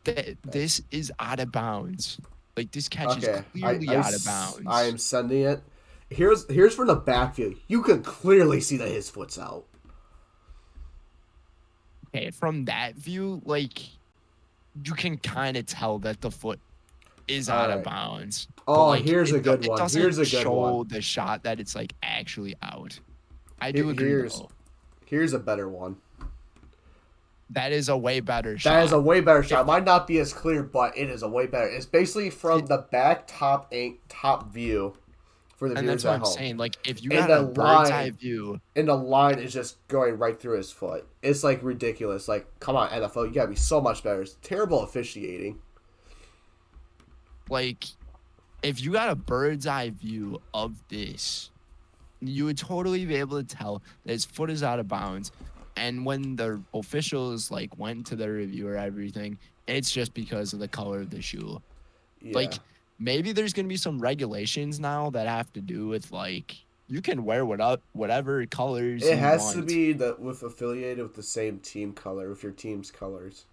that this is out of bounds. Like this catch is clearly out of bounds. I am sending it. Here's from the backfield. You can clearly see that his foot's out. Okay, from that view, like you can kind of tell that the foot is All out of right. bounds, but Oh, like here's a good it one. doesn't Here's a good one. show the shot that it's like actually out. I Here, do agree here's though. here's a better one. That is a way better That is a shot. way better If shot. Might not be as clear, but it is a way better. It's basically from the back top view for the and that's viewers what at I'm home. saying. Like if you And got the a bird's eye line, view, and the line is just going right through his foot. It's like ridiculous. Like, come on, NFL, you gotta be so much better. It's terrible officiating. like if you got a bird's eye view of this, you would totally be able to tell that his foot is out of bounds. And when the officials like went to the review or everything, it's just because of the color of the shoe. Yeah. Like maybe there's gonna be some regulations now that have to do with like you can wear whatever colors It you has to want. be that with affiliated with the same team color, with your team's colors.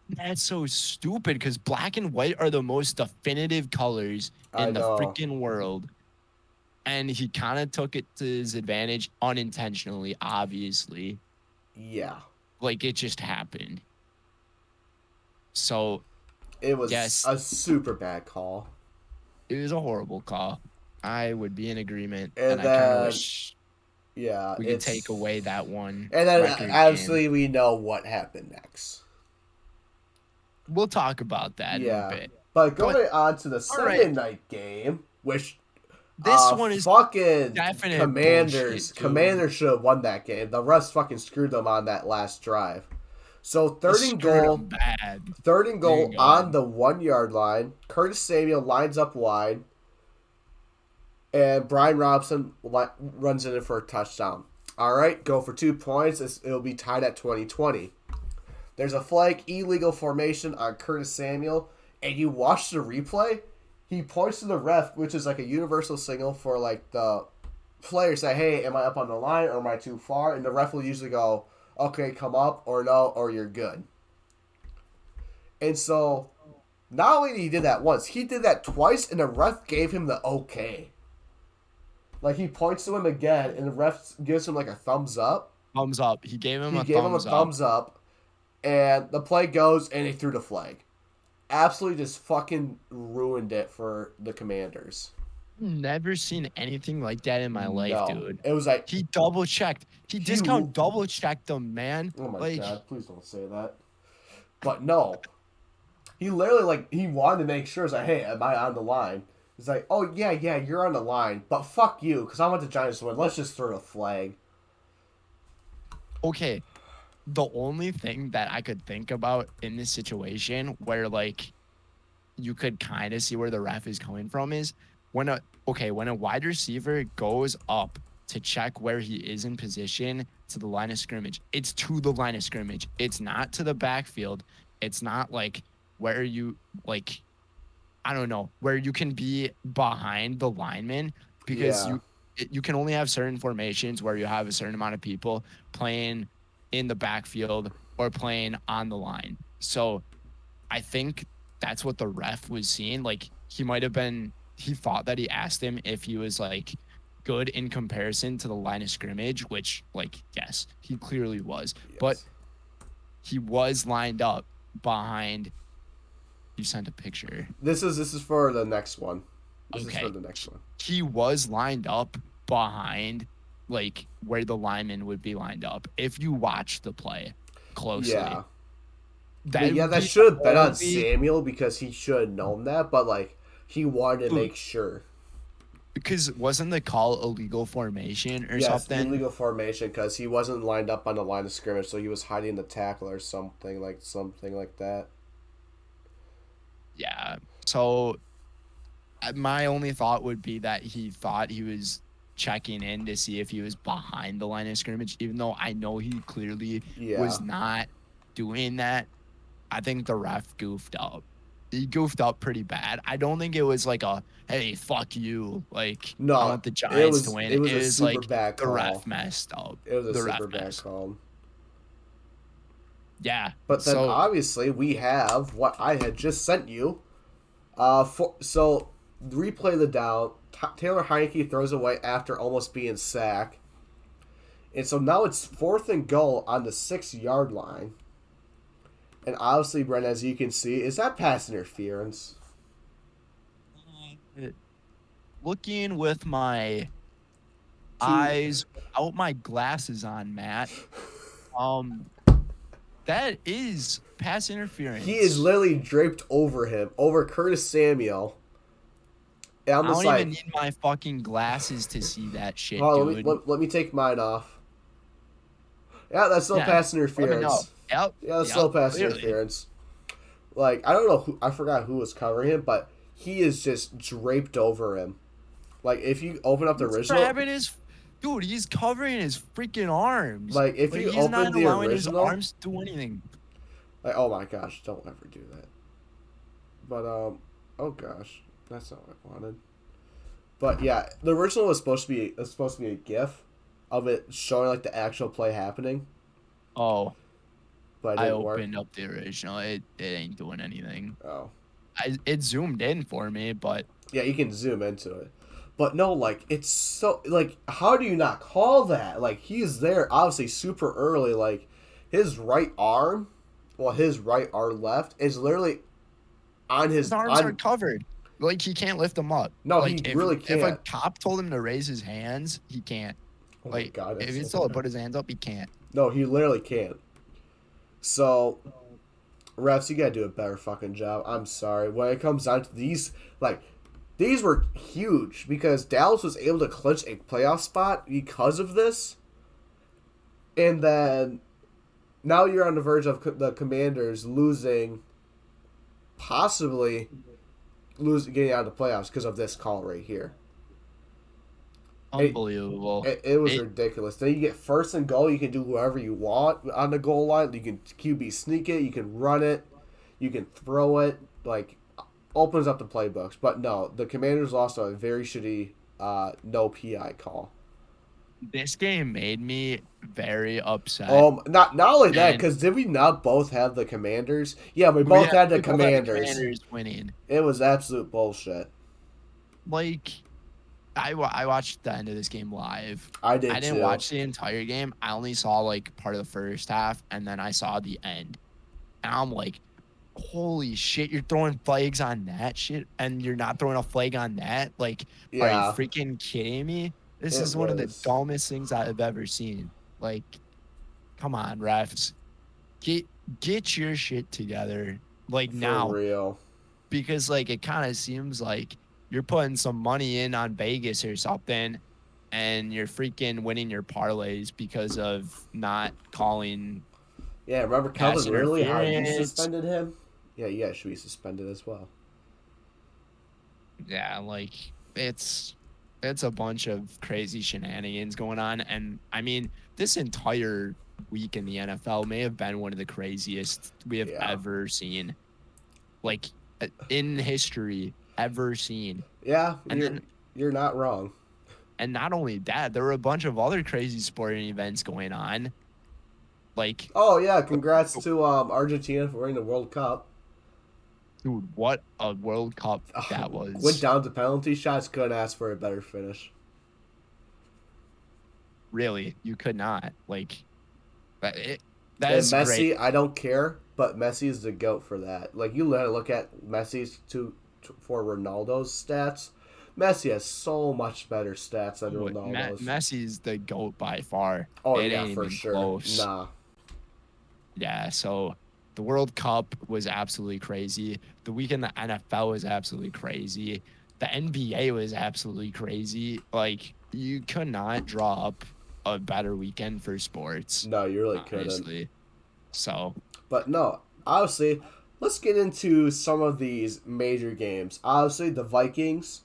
That's so stupid because black and white are the most definitive colors I in the know. freaking world. And he kind of took it to his advantage unintentionally, obviously. Yeah. Like it just happened. So, It was yes, a super bad call. it was a horrible call. I would be in agreement, and And I kind of then, wish yeah, we could take away that one And then, record game. obviously, we know what happened next. We'll talk about that in a Yeah. bit. But But going on to the all right, Sunday night game, which this one is fucking definite Commanders. bullshit, dude. Commanders should have won that game. The refs fucking screwed them on that last drive. So They screwed them bad. third and You can goal go on ahead. the 1 yard line. Curtis Samuel lines up wide, and Brian Robinson runs in for a touchdown. All right, go for 2 points. It'll be tied at 20-20. There's a flag, illegal formation on Curtis Samuel, and you watch the replay. He points to the ref, which is like a universal signal for like the player say, "Hey, am I up on the line or am I too far?" And the ref will usually go, "Okay, come up," or "No," or "You're good." And so, not only did he did that once, he did that twice, and the ref gave him the okay. Like he points to him again, and the ref gives him like a thumbs up. Thumbs up. He gave him He a gave him a thumbs up. thumbs up, and the play goes, and he threw the flag. Absolutely just fucking ruined it for the Commanders. Never seen anything like that in my life, No. dude. It was like, He double checked. He discount double checked them, man. oh my Like, God, please don't say that. But no. He literally, like, he wanted to make sure, it's like, hey, am I on the line? He's like, oh, yeah, you're on the line, but fuck you, because I want the Giants to win. Let's just throw a flag. okay, the only thing that I could think about in this situation where like you could kind of see where the ref is coming from is when a wide receiver goes up to check where he is in position to the line of scrimmage. It's to the line of scrimmage. It's not to the backfield. It's not like where you like I don't know, where you can be behind the lineman because Yeah. you can only have certain formations where you have a certain amount of people playing in the backfield or playing on the line. So I think that's what the ref was seeing. Like he thought that he asked him if he was like good in comparison to the line of scrimmage, which like, yes, he clearly was. Yes. But he was lined up behind. You sent a picture. This is for the next one. This Okay. is for the next one. He was lined up behind like where the lineman would be lined up. If you watch the play closely. Yeah. That That should have been on Samuel because he should have known that, but like he wanted to make sure. Because wasn't the call illegal formation or something? Yes, illegal formation because he wasn't lined up on the line of scrimmage, so he was hiding the tackle or something like that. Yeah. So my only thought would be that he thought he was checking in to see if he was behind the line of scrimmage, even though I know he clearly was not doing that. I think the ref goofed up. He goofed up pretty bad. I don't think it was like a, hey, fuck you. Like, No, I want the Giants to win. It was a super like bad call. the ref messed up. It was a the super ref bad call. Yeah. But then obviously we have what I had just sent you. So replay the down. Taylor Heineke throws away after almost being sacked. And so now it's 4th and goal on the 6-yard line. And obviously, Brent, as you can see, is that pass interference? Looking with my eyes without my glasses on, Matt, that is pass interference. He is literally draped over him, over Curtis Samuel. I don't even need my fucking glasses to see that shit, dude. Let me take mine off. Yeah, that's still pass interference. Yep. Yeah, that's still pass interference. Like, I don't know I forgot who was covering him, but he is just draped over him. Like, if you open up the original, dude, he's covering his freaking arms. Like, if you he's open not the allowing original, his arms to do anything. Like, oh my gosh, don't ever do that. But oh gosh, that's not what I wanted. But yeah, the original was supposed to be a GIF of it showing like the actual play happening. Oh. But I opened up the original. It ain't doing anything. Oh. It zoomed in for me, but yeah, you can zoom into it. But no, like, it's so, like, how do you not call that? Like, he's there, obviously, super early. Like, his right arm, his right arm left, is literally on his arms are covered. Like, he can't lift them up. No, like, he really can't. If a cop told him to raise his hands, he can't. Oh my God, if he's told to put his hands up, he can't. No, he literally can't. So, refs, you gotta do a better fucking job. I'm sorry. When it comes down to these, like, these were huge because Dallas was able to clinch a playoff spot because of this. And then now you're on the verge of the Commanders possibly getting out of the playoffs because of this call right here. Unbelievable. It was ridiculous. Then you get 1st and goal. You can do whatever you want on the goal line. You can QB sneak it. You can run it. You can throw it. Like, opens up the playbooks. But no, the Commanders lost a very shitty no PI call. This game made me very upset. Not only that, because did we not both have the Commanders? Yeah, we both had the Commanders. Commanders winning. It was absolute bullshit. Like, I watched the end of this game live. I didn't watch the entire game. I only saw like part of the first half, and then I saw the end. And I'm like, holy shit, you're throwing flags on that shit, and you're not throwing a flag on that? Like, are you freaking kidding me? This is one of the dumbest things I've ever seen. Like, come on, refs. Get your shit together. Like, now. For real. Because, like, it kind of seems like you're putting some money in on Vegas or something, and you're freaking winning your parlays because of not calling. Yeah, remember Calvin Ridley, how you suspended him? Yeah, you guys should be suspended as well. Yeah, like, it's a bunch of crazy shenanigans going on. And, I mean, this entire week in the NFL may have been one of the craziest we have ever seen. Like, in history, ever seen. Yeah, and you're not wrong. And not only that, there were a bunch of other crazy sporting events going on. Like, oh yeah, congrats to Argentina for winning the World Cup. Dude, what a World Cup that was. Went down to penalty shots, couldn't ask for a better finish. Really, you could not. Like, that is Messi, great. I don't care, but Messi is the GOAT for that. Like, you look at Messi's for Ronaldo's stats. Messi has so much better stats than Ronaldo's. Messi's the GOAT by far. Oh, it yeah, ain't for even sure. Close. Nah. Yeah, so the World Cup was absolutely crazy. The weekend the NFL was absolutely crazy. The NBA was absolutely crazy. Like, you could not draw up a better weekend for sports. No, you really couldn't. So. But no, obviously, let's get into some of these major games. Obviously, the Vikings.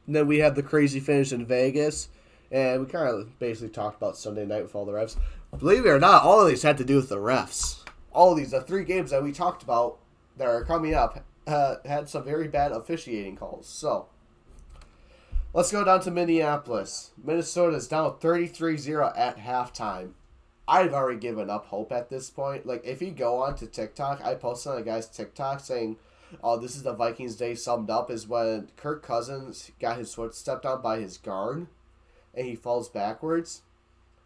And then we had the crazy finish in Vegas. And we kind of basically talked about Sunday night with all the refs. Believe it or not, all of these had to do with the refs. All of these, the 3 games that we talked about that are coming up, had some very bad officiating calls. So, let's go down to Minneapolis. Minnesota is down 33-0 at halftime. I've already given up hope at this point. Like, if you go on to TikTok, I posted on a guy's TikTok saying, oh, this is the Vikings day summed up, is when Kirk Cousins got his foot stepped on by his guard, and he falls backwards.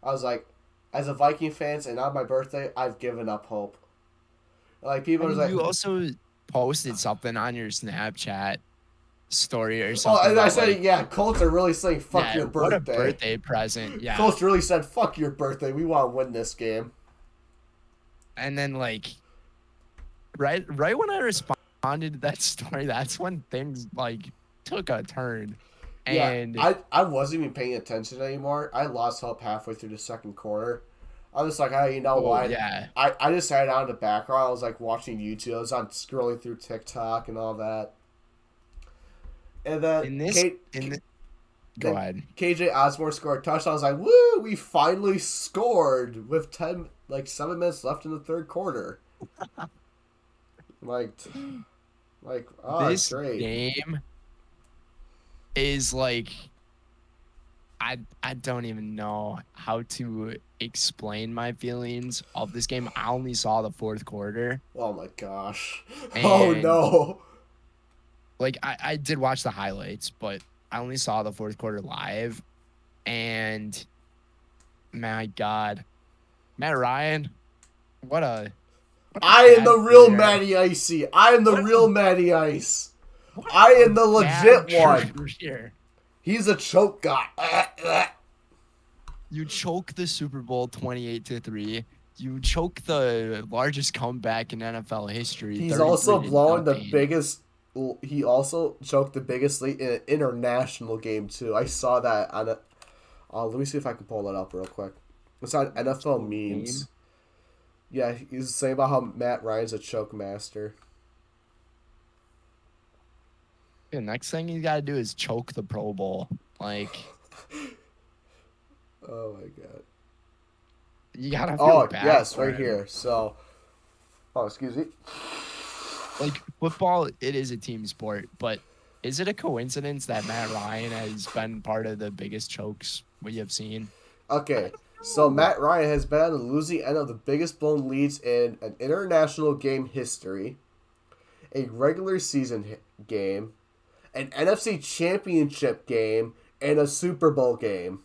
I was like, as a Viking fans and on my birthday, I've given up hope. Like I people are mean, like, you also posted something on your Snapchat story or oh, something and I about said, like, yeah, Colts are really saying fuck yeah, your what a birthday. birthday present. Yeah. Colts really said fuck your birthday. We want to win this game. And then like right when I responded to that story, that's when things like took a turn. Yeah, And I wasn't even paying attention anymore. I lost hope halfway through the second quarter. I was just like, hey, you know oh what? yeah. I just had it on in the background. I was like watching YouTube. I was on scrolling through TikTok and all that. And then In this Kate, in the, Go then ahead. KJ Osborne scored a touchdown. I was like, woo, we finally scored with 7 minutes left in the third quarter. Like, This great. game is like I don't even know how to explain my feelings of this game. I only saw the fourth quarter, Oh my gosh. Oh and no. like I did watch the highlights, but I only saw the fourth quarter live. And my God, Matt Ryan, what a I am bad the real career. Matty Icy. I am the What real a Matty Ice. what I a am the legit bad one. career. He's a choke guy. You choke the Super Bowl 28-3. You choke the largest comeback in NFL history, He's also 33 to blowing the nothing. biggest. He also choked the biggest lead in an international game too. I saw that on a. Let me see if I can pull that up real quick. It's on NFL Game. memes. Yeah, he's saying about how Matt Ryan's a choke master. The next thing you gotta do is choke the Pro Bowl. Like Oh my god. you gotta feel Oh bad yes, for right him. here. So, oh excuse me. Like football, it is a team sport, but is it a coincidence that Matt Ryan has been part of the biggest chokes we have seen? I Okay, so don't know. Matt Ryan has been on the losing end of the biggest blown leads in an international game history, a regular season game, an NFC Championship game, and a Super Bowl game.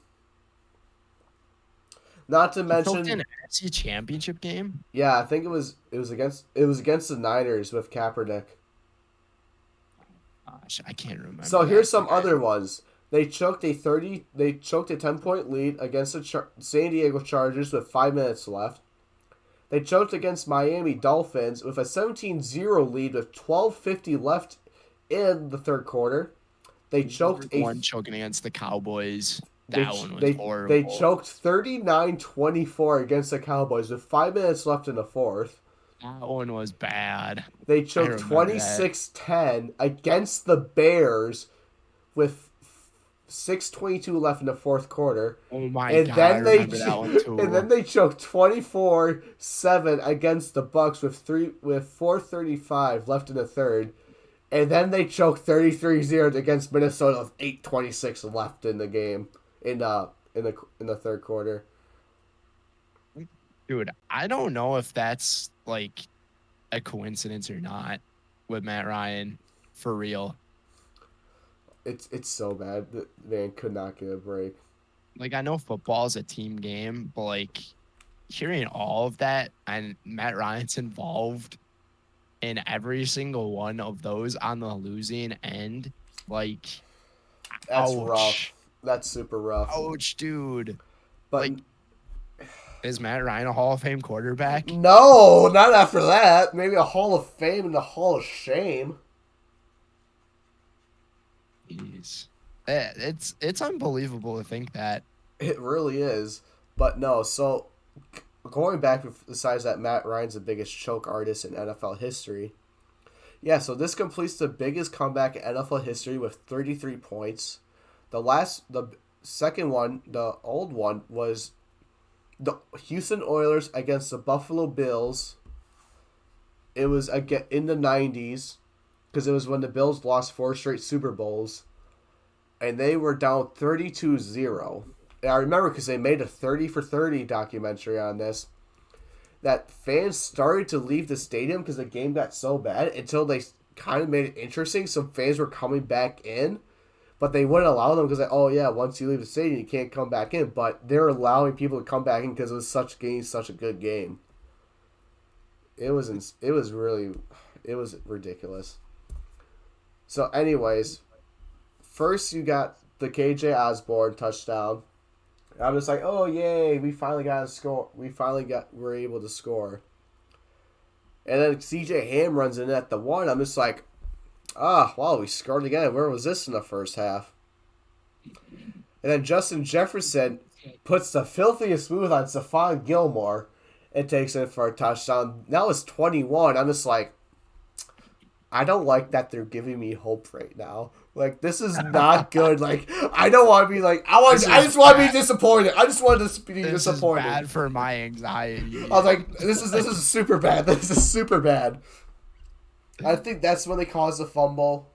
Not to He choked mention, an NFC championship game? yeah, I think it was against the Niners with Kaepernick. Gosh, I can't remember So here's that some game. other ones. They choked a 10-point lead against the San Diego Chargers with 5 minutes left. They choked against Miami Dolphins with a 17-0 lead with 12:50 left in the third quarter. They choked a One choking against the Cowboys. they That ch- one was they horrible. choked 39-24 against the Cowboys with 5 minutes left in the fourth. That one was bad. They I choked remember that. 26-10 against the Bears with 6:22 left in the fourth quarter. Oh my And God, I then they remember that one and too. then they choked 24-7 against the Bucks with 4:35 left in the third. And then they choked 33-0 against Minnesota with 8:26 left in the game in the third quarter. Dude, I don't know if that's like a coincidence or not with Matt Ryan for real. It's so bad that man could not get a break. Like I know football is a team game, but like hearing all of that and Matt Ryan's involved in every single one of those on the losing end, like That's rough. ouch. That's super rough. Ouch, dude. But Like, is Matt Ryan a Hall of Fame quarterback? no, not after that. Maybe a Hall of Fame and a Hall of Shame. Jeez. It's unbelievable to think that. It really is. But no, so going back, besides that, Matt Ryan's the biggest choke artist in NFL history. Yeah, so this completes the biggest comeback in NFL history with 33 points. The second one, the old one, was the Houston Oilers against the Buffalo Bills. It was again in the 90s because it was when the Bills lost 4 straight Super Bowls and they were down 32-0. And I remember because they made a 30 for 30 documentary on this that fans started to leave the stadium because the game got so bad until they kind of made it interesting. Some fans were coming back in, but they wouldn't allow them because, like, oh yeah, once you leave the stadium, you can't come back in. But they're allowing people to come back in because it was such a good game. It was ridiculous. So, anyways, first you got the KJ Osborne touchdown. I'm just like, oh yay, we finally got a score. We're able to score. And then CJ Ham runs in at the 1. I'm just like, wow, we scored again. Where was this in the first half? And then Justin Jefferson puts the filthiest move on Stephon Gilmore and takes it for a touchdown. Now it's 21. I'm just like, I don't like that they're giving me hope right now. Like, this is not good. Like, I don't want to be like, I just want to be disappointed. I just want to be disappointed. This is bad for my anxiety. I was like, this is super bad. This is super bad. I think that's when they caused the fumble.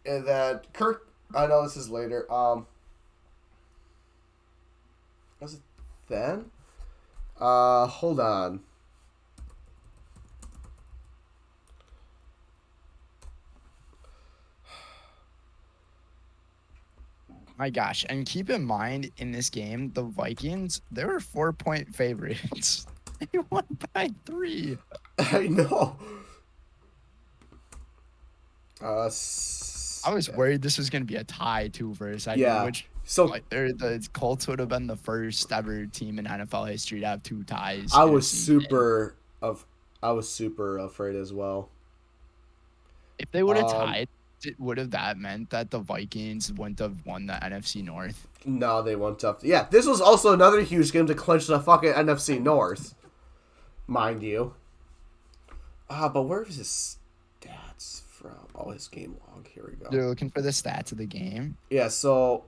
And then Kirk, I know this is later. Was it then? Hold on. My gosh. And keep in mind, in this game, the Vikings, they were 4-point favorites. They won by 3. I know. I was worried this was going to be a tie, too, for a second. Yeah. So like, the Colts would have been the first ever team in NFL history to have 2 ties. I was super afraid as well. If they would have tied, would have that meant that the Vikings wouldn't have won the NFC North? No, they wouldn't have. Yeah, this was also another huge game to clinch the fucking NFC North, mind you. But where's his stats from? Oh, his game log. Here we go. You're looking for the stats of the game? Yeah, so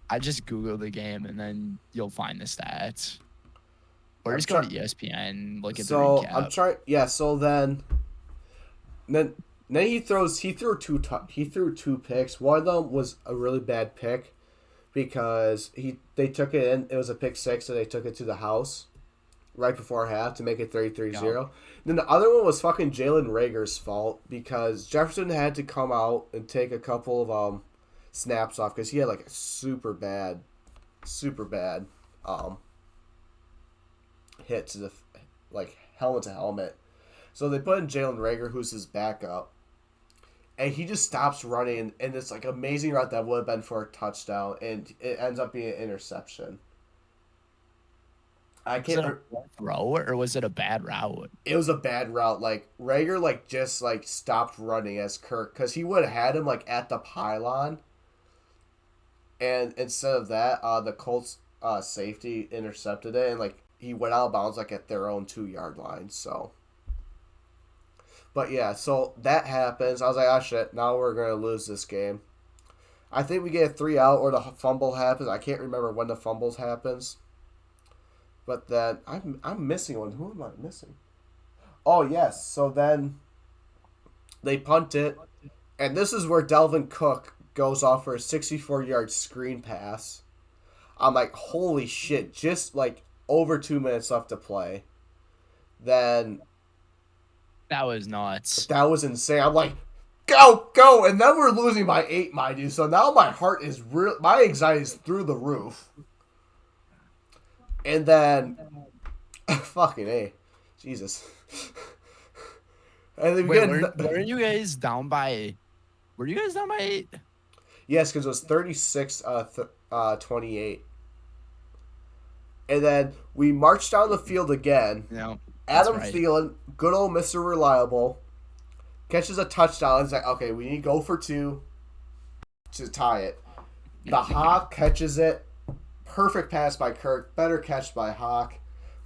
I just Google the game and then you'll find the stats. Or just go to ESPN, look at the recap. I'm trying. Yeah, so then he threw 2 picks. One of them was a really bad pick because they took it in. It was a pick 6, and they took it to the house right before half to make it 33-0. Yeah. Then the other one was fucking Jalen Reagor's fault because Jefferson had to come out and take a couple of snaps off because he had like a super bad hit to the helmet to helmet. So they put in Jalen Reagor, who's his backup. And he just stops running, and it's like amazing route that would have been for a touchdown, and it ends up being an interception. I can't. Was it a throw or was it a bad route? It was a bad route. Like Reagor, just stopped running as Kirk because he would have had him at the pylon, and instead of that, the Colts safety intercepted it, and he went out of bounds at their own 2-yard line. So. But yeah, so that happens. I was like, shit, now we're going to lose this game. I think we get a 3 out or the fumble happens. I can't remember when the fumbles happens. But then, I'm missing one. Who am I missing? Oh, yes. So then they punt it. And this is where Dalvin Cook goes off for a 64-yard screen pass. I'm like, holy shit. Just over 2 minutes left to play. Then... That was nuts. That was insane. I'm like, go! And then we're losing by 8, my dude. So now my heart is my anxiety is through the roof. And then, fucking A, Jesus. And then weren't you guys down by? Were you guys down by 8? Yes, because it was 36-28. And then we marched down the field again. No. Adam Thielen, good old Mr. Reliable, catches a touchdown. It's like, okay, we need to go for 2 to tie it. The Hawk catches it. Perfect pass by Kirk. Better catch by Hawk.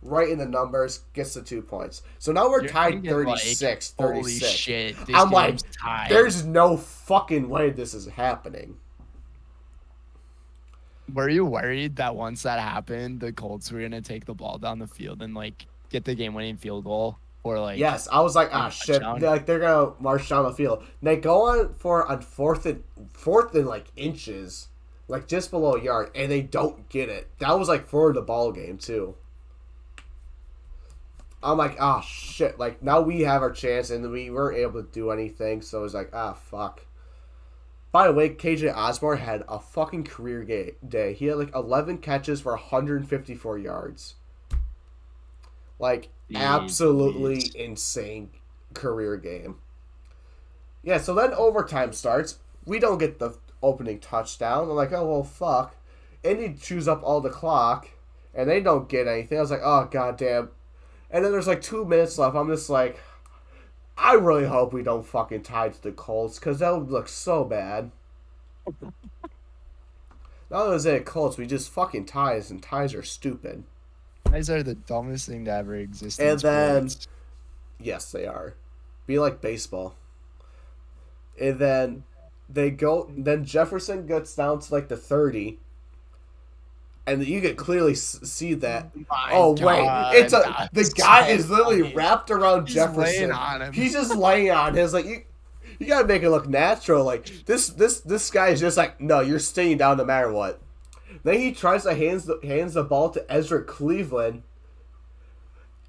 Right in the numbers. Gets the 2 points. So now we're tied 36-36. Holy shit. I'm like, there's no fucking way this is happening. Were you worried that once that happened, the Colts were going to take the ball down the field and, get the game-winning field goal? Or, yes, I was like, shit. They're going to march down the field. And they go on fourth and inches, just below a yard, and they don't get it. That was, for the ball game, too. I'm like, shit. Now we have our chance, and we weren't able to do anything, so it was like, fuck. By the way, KJ Osborne had a fucking career day. He had like 11 catches for 154 yards. Like, absolutely insane career game. Yeah, so then overtime starts. We don't get the opening touchdown. I'm like, oh, well, fuck. Indy chews up all the clock, and they don't get anything. I was like, oh, goddamn. And then there's like 2 minutes left. I'm just like, I really hope we don't fucking tie to the Colts, because that would look so bad. Not only is it Colts, we just fucking ties, and ties are stupid. Ties are the dumbest thing to ever exist in And then, sports. yes, they are. Be like baseball. And then then Jefferson gets down to like the 30. And you can clearly see that. The guy is literally wrapped around Jefferson. On him. He's just laying on him. It's like you gotta make it look natural. Like this guy is just like, no, you're staying down no matter what. Then he tries to hands the ball to Ezra Cleveland,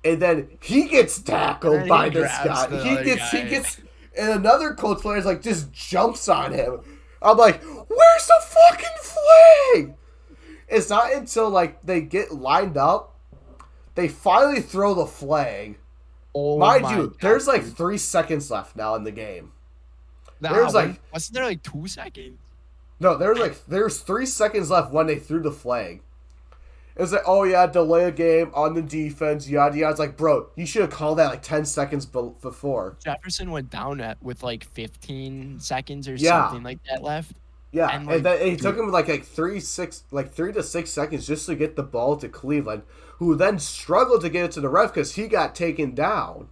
and then he gets tackled by this guy. He gets, and another Colts player is like just jumps on him. I'm like, where's the fucking flag? It's not until like they get lined up, they finally throw the flag. Mind you, there's like 3 seconds left now in the game. Wasn't there like 2 seconds? No, there's 3 seconds left when they threw the flag. It was like, oh yeah, delay a game on the defense, yada yada. It's like, bro, you should have called that like 10 seconds before. Jefferson went down with like 15 seconds or something like that left. Yeah, and then it took him like 3 to 6 seconds just to get the ball to Cleveland, who then struggled to get it to the ref because he got taken down.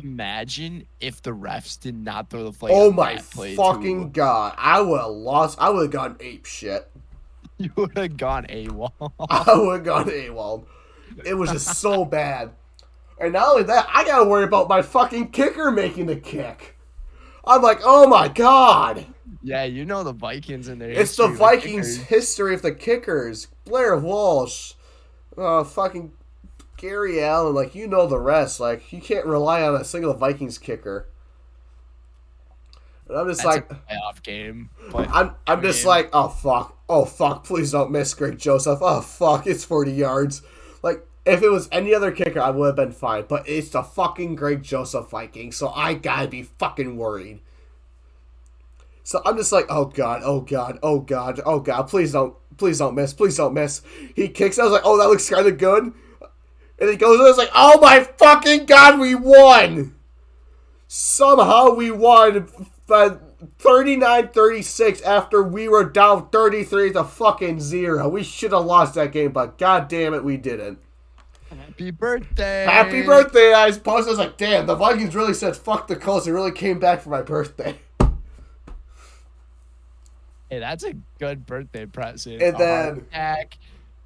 Imagine if the refs did not throw the flag. Oh my fucking god! I would have lost. I would have gone ape shit. You would have gone AWOL. I would have gone AWOL. It was just so bad. And not only that, I gotta worry about my fucking kicker making the kick. I'm like, oh my god. Yeah, you know the Vikings in there. It's the Vikings' history of the kickers. Blair Walsh. Fucking Gary Allen. Like, you know the rest. Like, you can't rely on a single Vikings kicker. And I'm just That's like... a playoff game. But, I'm just like, oh, fuck. Oh, fuck. Please don't miss Greg Joseph. Oh, fuck. It's 40 yards. Like, if it was any other kicker, I would have been fine. But it's the fucking Greg Joseph Vikings, so I gotta be fucking worried. So I'm just like, oh god, oh god, oh god, oh god, please don't miss, please don't miss. He kicks, I was like, oh, that looks kind of good. And he goes, and I was like, oh my fucking god, we won! Somehow we won by 39-36 after we were down 33-0. We should have lost that game, but god damn it, we didn't. Happy birthday! Happy birthday! I was like, damn, the Vikings really said fuck the Colts and really came back for my birthday. Hey, that's a good birthday present. And then,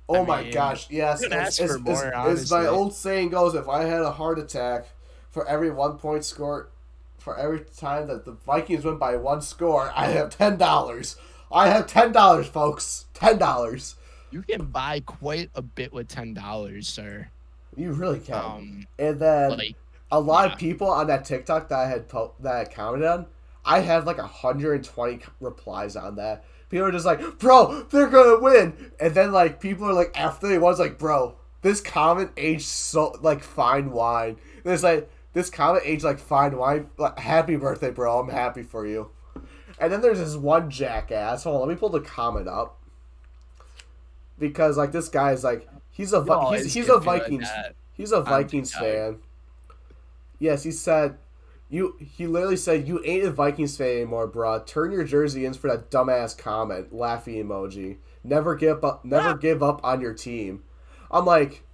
oh my gosh, yes. As my old saying goes, if I had a heart attack, for every 1 point score, for every time that the Vikings win by 1 score, I have $10. I have $10, folks. $10. You can buy quite a bit with $10, sir. You really can. And then a lot of people on that TikTok that I commented on, I had like 120 replies on that. People are just like, bro, they're gonna win. And then like people are like, after they won, like, bro, this comment aged so like fine wine. There's like this comment aged like fine wine. Like, happy birthday, bro. I'm happy for you. And then there's this one jackass. Hold on, let me pull the comment up. Because like this guy is like he's a Vikings fan. Yes, he said. He literally said, you ain't a Vikings fan anymore, bro. Turn your jersey in for that dumbass comment. Laughing emoji. Never give up on your team. I'm like,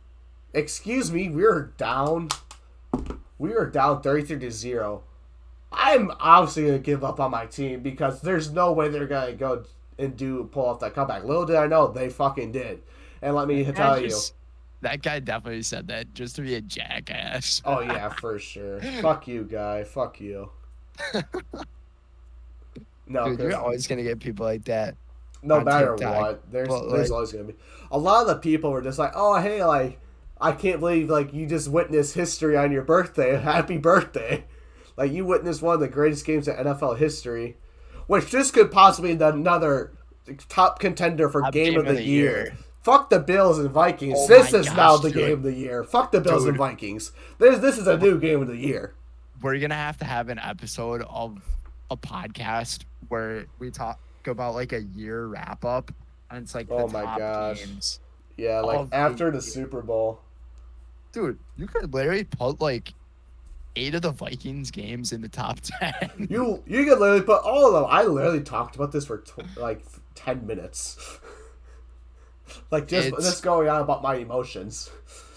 excuse me, we were down 33-0. I'm obviously going to give up on my team because there's no way they're going to go and pull off that comeback. Little did I know, they fucking did. And let me tell you. That guy definitely said that just to be a jackass. Oh, yeah, for sure. Fuck you, guy. Fuck you. No, dude, you're always going to get people like that. No matter what. There's always going to be. A lot of the people were just like, oh, hey, like, I can't believe, like, you just witnessed history on your birthday. Happy birthday. Like, you witnessed one of the greatest games in NFL history. which this could possibly be another top contender for Top game of the year. year. Fuck the Bills and Vikings. Oh This my is now gosh, the dude. game of the year. Fuck the Bills and Dude. Vikings. This is a new game of the year. We're gonna have to have an episode of a podcast where we talk about like a year wrap up, and it's like the Oh my top gosh. games. Yeah, like of after the year. Super Bowl. Dude, you could literally put like 8 of the Vikings games in the top 10. You could literally put all of them. I literally talked about this for like 10 minutes. Like just going on about my emotions.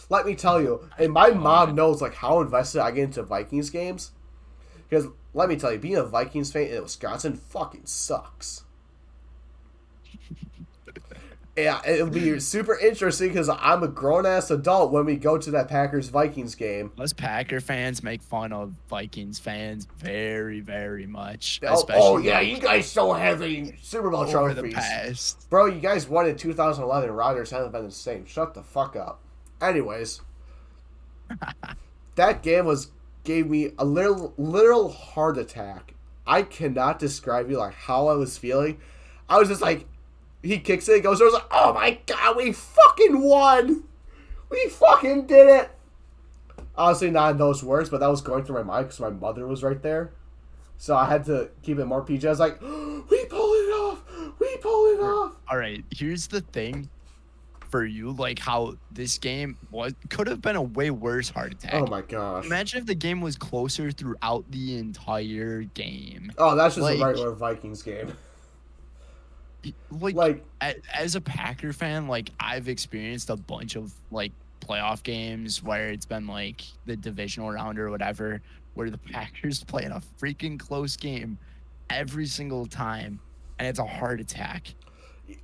Let me tell you, and my mom knows like how invested I get into Vikings games. Because let me tell you, being a Vikings fan in Wisconsin fucking sucks. Yeah, it'll be super interesting because I'm a grown ass adult when we go to that Packers Vikings game. Us Packer fans make fun of Vikings fans very, very much. Oh yeah, you guys so heavy Super Bowl over trophies. the past. Bro, you guys won in 2011. Rodgers hasn't been the same. Shut the fuck up. Anyways, that game gave me a literal heart attack. I cannot describe you like how I was feeling. I was just like, he kicks it, goes, I was like, oh my god, we fucking won! We fucking did it! Honestly, not in those words, but that was going through my mind because my mother was right there. So I had to keep it more PG. I was like, we pulled it off! We pulled it off! Alright, here's the thing for you, like how this game could have been a way worse heart attack. Oh my gosh. Imagine if the game was closer throughout the entire game. Oh, that's just a regular Vikings game. Like as a Packer fan, like I've experienced a bunch of like playoff games where it's been like the divisional round or whatever, where the Packers play in a freaking close game every single time, and it's a heart attack.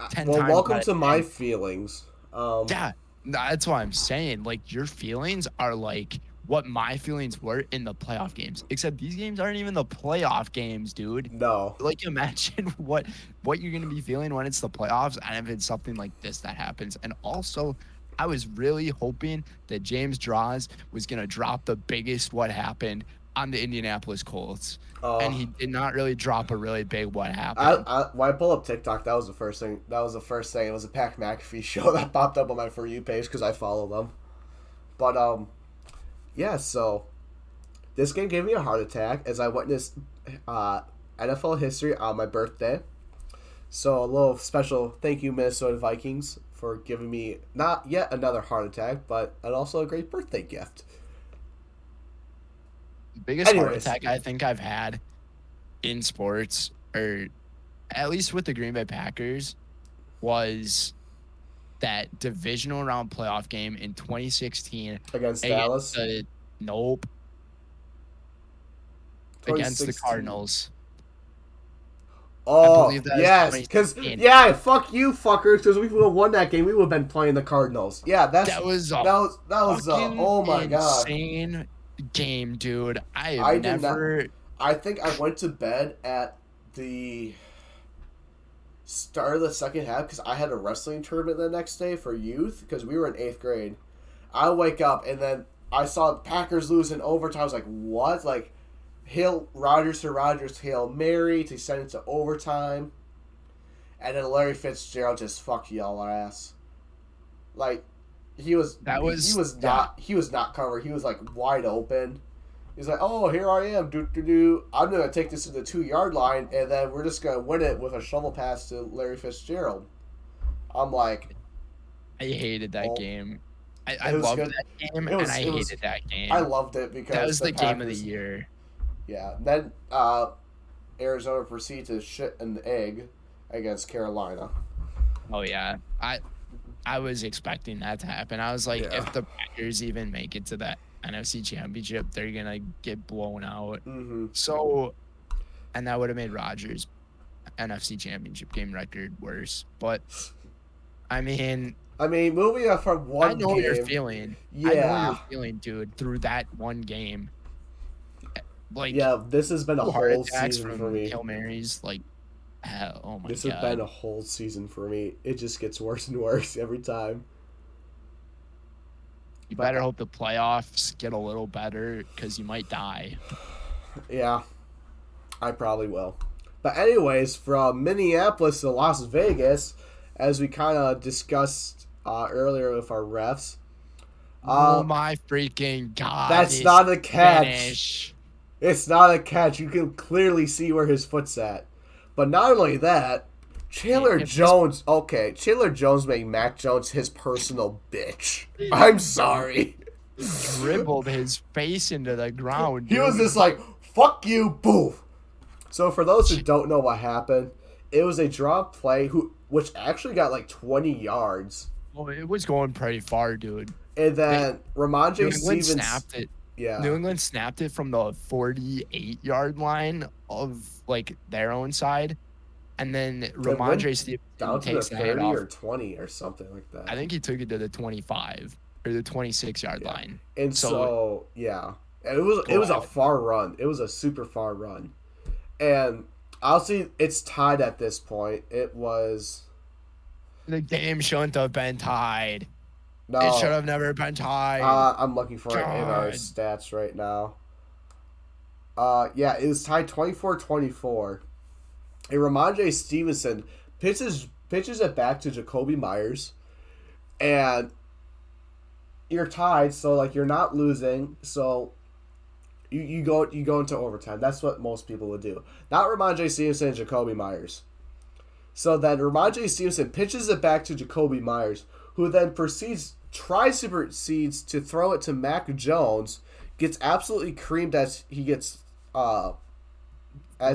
10 well, times welcome to my feelings. Yeah, that's what I'm saying. Like your feelings are like what my feelings were in the playoff games. Except these games aren't even the playoff games, dude. No. Like imagine what you're gonna be feeling when it's the playoffs, and if it's something like this that happens. And also, I was really hoping that James Draws was gonna drop the biggest what happened on the Indianapolis Colts. And he did not really drop a really big what happened. When I pull up TikTok, that was the first thing. It was a Pat McAfee show that popped up on my For You page because I follow them. But yeah, so this game gave me a heart attack as I witnessed NFL history on my birthday. So a little special thank you, Minnesota Vikings, for giving me not yet another heart attack, but also a great birthday gift. Biggest heart attack I think I've had in sports, or at least with the Green Bay Packers, was that divisional round playoff game in 2016 against Dallas. Nope. Against the Cardinals. Oh, yes, because fuck you, fuckers. Because if we would have won that game, we would have been playing the Cardinals. Yeah, that was oh my god, insane game, dude. I think I went to bed at the start of the second half because I had a wrestling tournament the next day for youth because we were in 8th grade. I wake up and then I saw the Packers lose in overtime. I was like, what? Like, Rodgers to Hail Mary to send it to overtime. And then Larry Fitzgerald just fucked y'all ass. Like, he was not covered. He was like wide open. He's like, oh, here I am. I'm going to take this to the 2-yard line, and then we're just going to win it with a shovel pass to Larry Fitzgerald. I'm like... I hated that game. I loved that game, and I hated that game. I loved it because... That was the game of the year. Yeah. Then Arizona proceeded to shit an egg against Carolina. Oh, yeah. I was expecting that to happen. I was like, if the Packers even make it to that NFC Championship, they're going to get blown out. Mm-hmm. So, and that would have made Rodgers' NFC Championship game record worse. But, I mean, moving on from one game. I know what you're feeling. Yeah. I know what you're feeling, dude, through that one game. Like, yeah, this has been a whole season from for me. Hail Marys, like, oh my god. This has been a whole season for me. It just gets worse and worse every time. You better hope the playoffs get a little better because you might die. Yeah, I probably will. But anyways, from Minneapolis to Las Vegas, as we kind of discussed earlier with our refs. Oh my freaking God. That's not a catch. Finish. It's not a catch. You can clearly see where his foot's at. But not only that, Chandler Jones made Mac Jones his personal bitch. I'm sorry. Dribbled his face into the ground. He was just like, fuck you, boo. So for those who don't know what happened, it was a draw play which actually got like 20 yards. Oh, it was going pretty far, dude. And then Ramondre Stevens snapped it. Yeah. New England snapped it from the 48-yard line of like their own side. And then Ramondre Stevens down to takes the the hand 30 off. or 20 or something like that. I think he took it to the 25 or the 26-yard line. And so yeah. And it was a far run. It was a super far run. And I'll see it's tied at this point. It was the game shouldn't have been tied. No. It should have never been tied. I'm looking for it in our stats right now. Yeah, it was tied 24-24. And Ramondre Stevenson pitches it back to Jacoby Myers. And you're tied, so like you're not losing, so you go into overtime. That's what most people would do. Not Ramondre Stevenson and Jacoby Myers. So then Ramondre Stevenson pitches it back to Jacoby Myers, who then proceeds to throw it to Mac Jones, gets absolutely creamed as he gets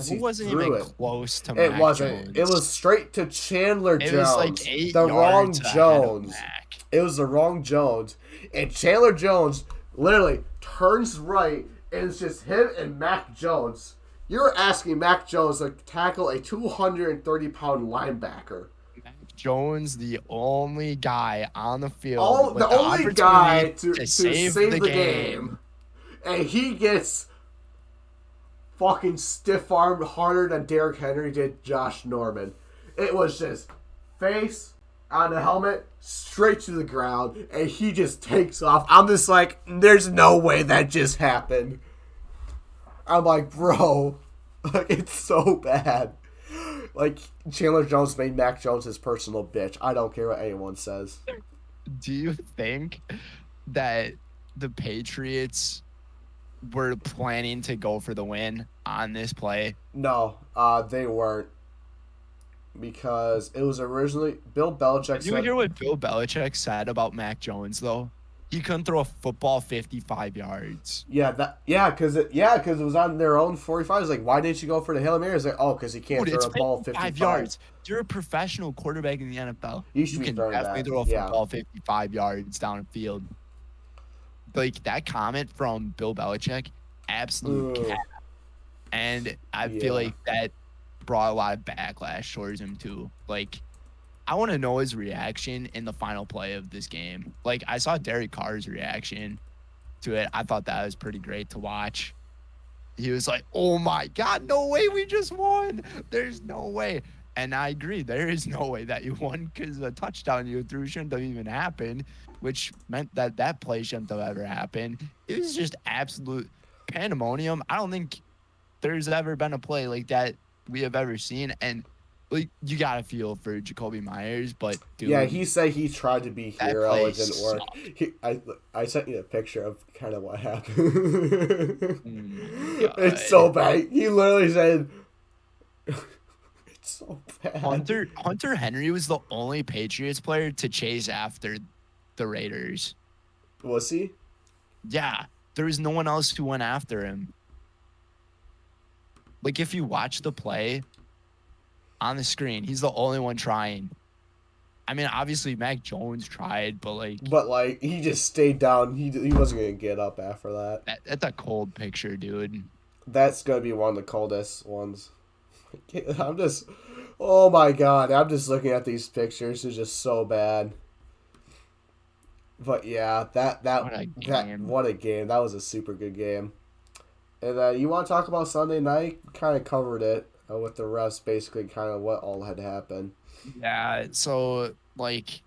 he wasn't even close to Mac Jones. It was straight to Chandler Jones. It was like 8 the yards wrong Jones. Mac. It was the wrong Jones. And Chandler Jones literally turns right, and it's just him and Mac Jones. You're asking Mac Jones to tackle a 230-pound linebacker. Mac Jones, the only guy on the field. The only guy to save the game. And he gets fucking stiff-armed harder than Derrick Henry did Josh Norman. It was just face on the helmet, straight to the ground, and he just takes off. I'm just like, there's no way that just happened. I'm like, bro, like, it's so bad. Like, Chandler Jones made Mac Jones his personal bitch. I don't care what anyone says. Do you think that the Patriots were planning to go for the win on this play? No, they weren't. Because it was originally Bill Belichick said... You hear what Bill Belichick said about Mac Jones, though? He couldn't throw a football 55 yards. Because it was on their own 45. It's like, why didn't you go for the Hail Mary? It's like, because he can't throw a ball 55 yards. You're a professional quarterback in the NFL. You can definitely throw a football 55 yards downfield. Like, that comment from Bill Belichick, absolute cap. And I feel like that brought a lot of backlash towards him, too. Like, I want to know his reaction in the final play of this game. Like, I saw Derek Carr's reaction to it. I thought that was pretty great to watch. He was like, oh, my God, no way we just won. There's no way. And I agree. There is no way that you won because the touchdown you threw shouldn't have even happened, which meant that play shouldn't have ever happened. It was just absolute pandemonium. I don't think there's ever been a play like that we have ever seen. And like, you got to feel for Jacoby Myers, but dude, yeah, he said he tried to be hero, it didn't work. I sent you a picture of kind of what happened. It's so bad. He literally said, it's so bad. Hunter Henry was the only Patriots player to chase after the Raiders. Was he? Yeah, there was no one else who went after him. Like, if you watch the play on the screen, he's the only one trying. I mean, obviously Mac Jones tried, but he just stayed down. He wasn't gonna get up after that. That's a cold picture, dude. That's gonna be one of the coldest ones. I'm just, oh my God, I'm just looking at these pictures. It's just so bad. But yeah, what a game. That was a super good game. And you want to talk about Sunday night? Kind of covered it with the refs, basically kind of what all had happened. Yeah, so, like,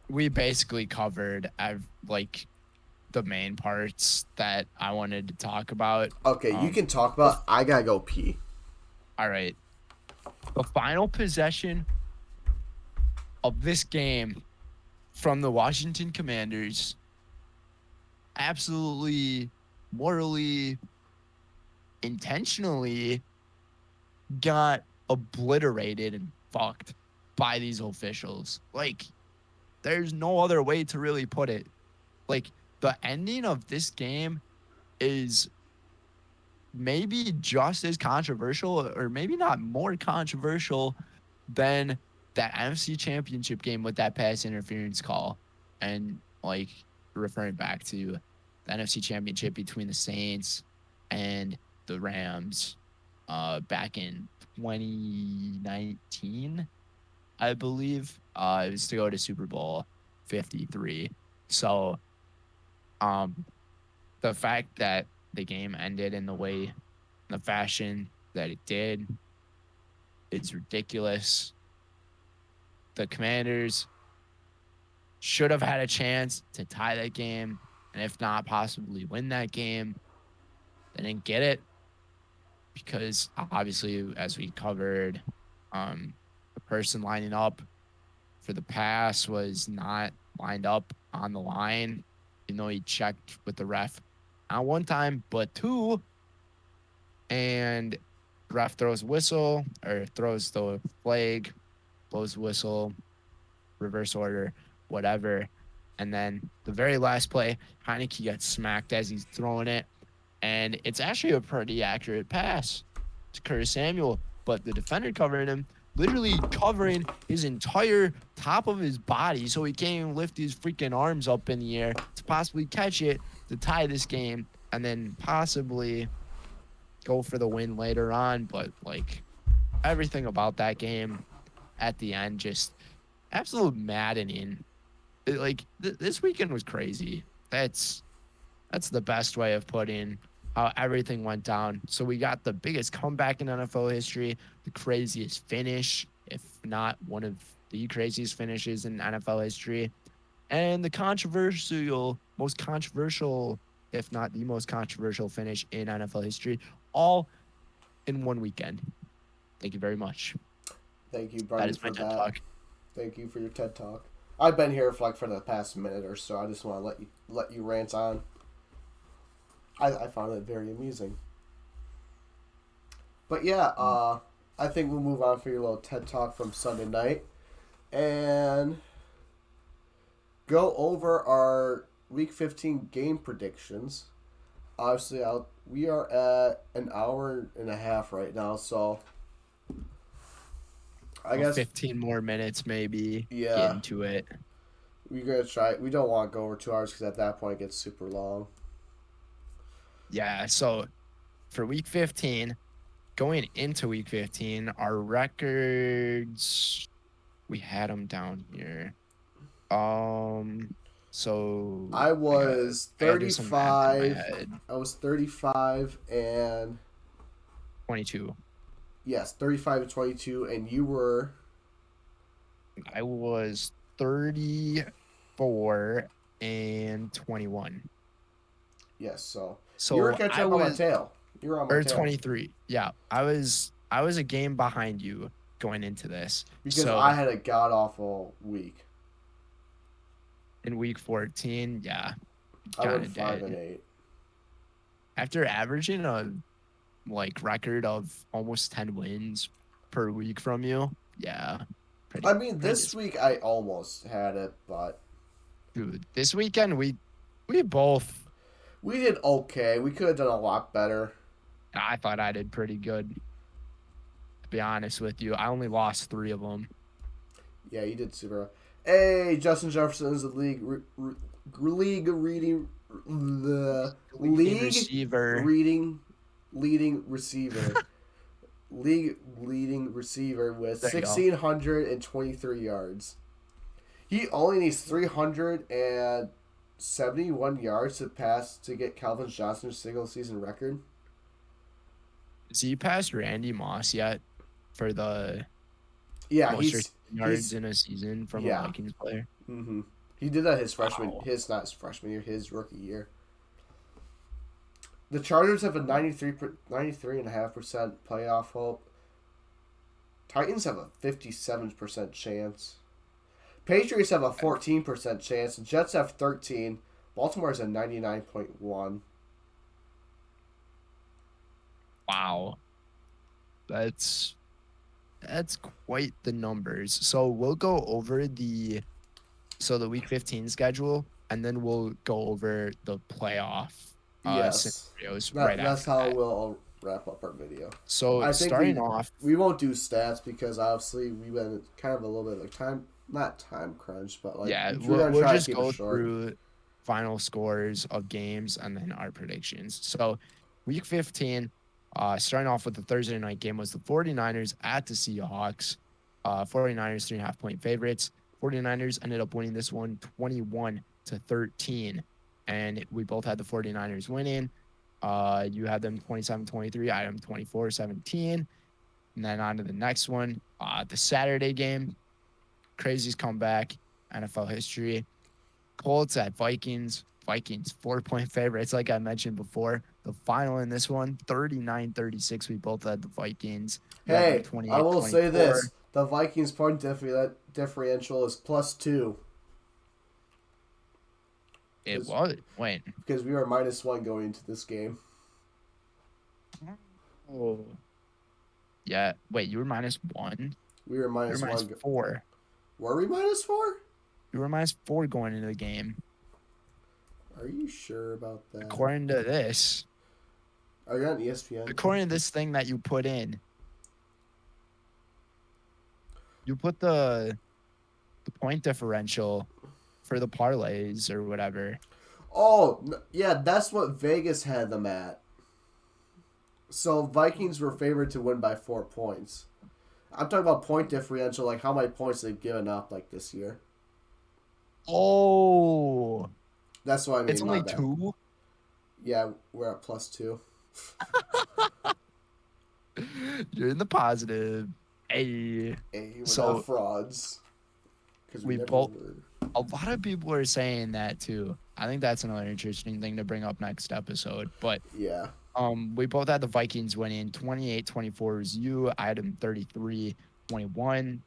we basically covered, the main parts that I wanted to talk about. Okay, you can talk about I gotta go pee. All right. The final possession of this game from the Washington Commanders absolutely, morally, intentionally got obliterated and fucked by these officials. Like, there's no other way to really put it. Like, the ending of this game is maybe just as controversial, or maybe not more controversial than that NFC Championship game with that pass interference call. And like referring back to the NFC Championship between the Saints and the Rams back in 2019, I believe. It was to go to Super Bowl 53. So the fact that the game ended in the fashion that it did, it's ridiculous. The Commanders should have had a chance to tie that game, and if not, possibly win that game. They didn't get it because obviously, as we covered, the person lining up for the pass was not lined up on the line. You know, he checked with the ref not one time, but two. And the ref throws a whistle or throws the flag, blows the whistle, reverse order, whatever. And then the very last play, Heineke gets smacked as he's throwing it. And it's actually a pretty accurate pass to Curtis Samuel, but the defender covering him, literally covering his entire top of his body so he can't even lift his freaking arms up in the air to possibly catch it to tie this game and then possibly go for the win later on. But like everything about that game at the end, just absolute maddening. This weekend was crazy. That's the best way of putting how everything went down. So we got the biggest comeback in NFL history, the craziest finish, if not one of the craziest finishes in NFL history, and the most controversial, if not the most controversial finish in NFL history, all in one weekend. Thank you very much. Thank you, That Brenden, is my for TED that. Talk. Thank you for your TED Talk. I've been here for the past minute or so. I just want to let you rant on. I found it very amusing. But yeah, I think we'll move on for your little TED Talk from Sunday night and go over our Week 15 game predictions. Obviously, we are at an hour and a half right now, so I guess 15 more minutes, maybe. Yeah. Get into it. We're gonna try. We don't want to go over 2 hours because at that point it gets super long. Yeah. So for week 15, going into week 15, our records, we had them down here. So I was gotta do some math in my 35. head. I was 35 and 22. yes, 35 and 22, and you were. I was 34 and 21. Yes, so So you were catching up on my tail. You were on my or tail 23. Yeah, I was a game behind you going into this because so, I had a god awful week. in week 14. Yeah, I kind went of 5 and did. 8. After averaging a record of almost 10 wins per week from you, yeah. I mean, this week I almost had it, but dude, this weekend we both. We did okay. We could have done a lot better. I thought I did pretty good. To be honest with you, I only lost 3 of them. Yeah, you did super. Hey, Justin Jefferson is the league Receiver. leading receiver. League leading receiver with 1,623 yards. He only needs 371 yards to get Calvin Johnson's single season record. Has he passed Randy Moss yet for the most yards in a season from a Vikings player? Mm-hmm. He did that his his rookie year. The Chargers have a 93.5% playoff hope. Titans have a 57% chance. Patriots have a 14% chance. Jets have 13. Baltimore has a 99.1. Wow. That's quite the numbers. So we'll go over the week 15 schedule, and then we'll go over the playoff Yes. scenarios right That's after how that. we'll wrap up our video. So I think starting off, we won't do stats because obviously we've been kind of a little bit like not time crunch, but like yeah, we're gonna we'll try to just keep it go short. through final scores of games and then our predictions. So week 15, starting off with the Thursday night game was the 49ers at the Seahawks. 49ers 3.5 point favorites. 49ers ended up winning this one 21-13. And we both had the 49ers winning. You had them 27-23. I had them 24-17. And then on to the next one, the Saturday game. Craziest comeback, NFL history. Colts at Vikings. Vikings 4-point favorites, like I mentioned before. The final in this one, 39-36. We both had the Vikings. You had them Hey, I will say 28-24. this: the Vikings point differential is +2. It was. Wait. Because we were -1 going into this game. Oh. Yeah. Wait, you were -1? We were You were -1. -4. Were we -4? You were -4 going into the game. Are you sure about that? According to this. Are you on ESPN? According to this thing that you put in. You put the point differential for the parlays or whatever. Oh, yeah, that's what Vegas had them at. So Vikings were favored to win by 4 points. I'm talking about point differential, like how many points they've given up like this year. Oh. That's what I mean. It's only 2? Yeah, we're at +2. You're in the positive. Hey. We're So not frauds. Because we never both. were. A lot of people are saying that too. I think that's another interesting thing to bring up next episode. But Yeah. we both had the Vikings winning 28-24 was you. I had them 33-21.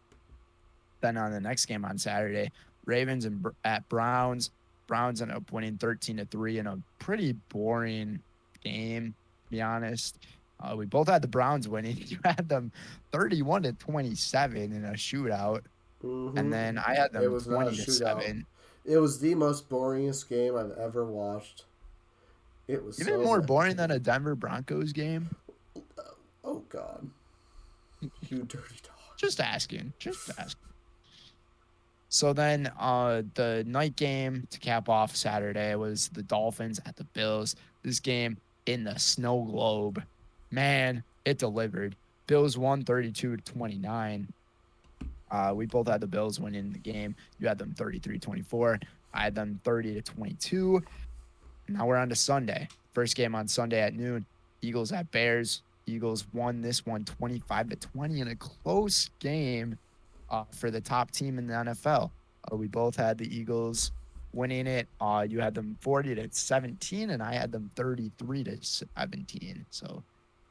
Then on the next game on Saturday, Ravens at Browns. Browns ended up winning 13-3 in a pretty boring game, to be honest. We both had the Browns winning. You had them 31-27 in a shootout. Mm-hmm. And then I had them It was not a 20-7. shootout. It was the most boringest game I've ever watched. It was Even more boring than a Denver Broncos game. Oh, God. You dirty dog. Just asking. So then the night game to cap off Saturday was the Dolphins at the Bills. This game in the snow globe. Man, it delivered. Bills won 32-29. We both had the Bills winning the game. You had them 33-24. I had them 30-22. Now we're on to Sunday. First game on Sunday at noon. Eagles at Bears. Eagles won this one 25-20 in a close game for the top team in the NFL. We both had the Eagles winning it. You had them 40-17, and I had them 33-17. So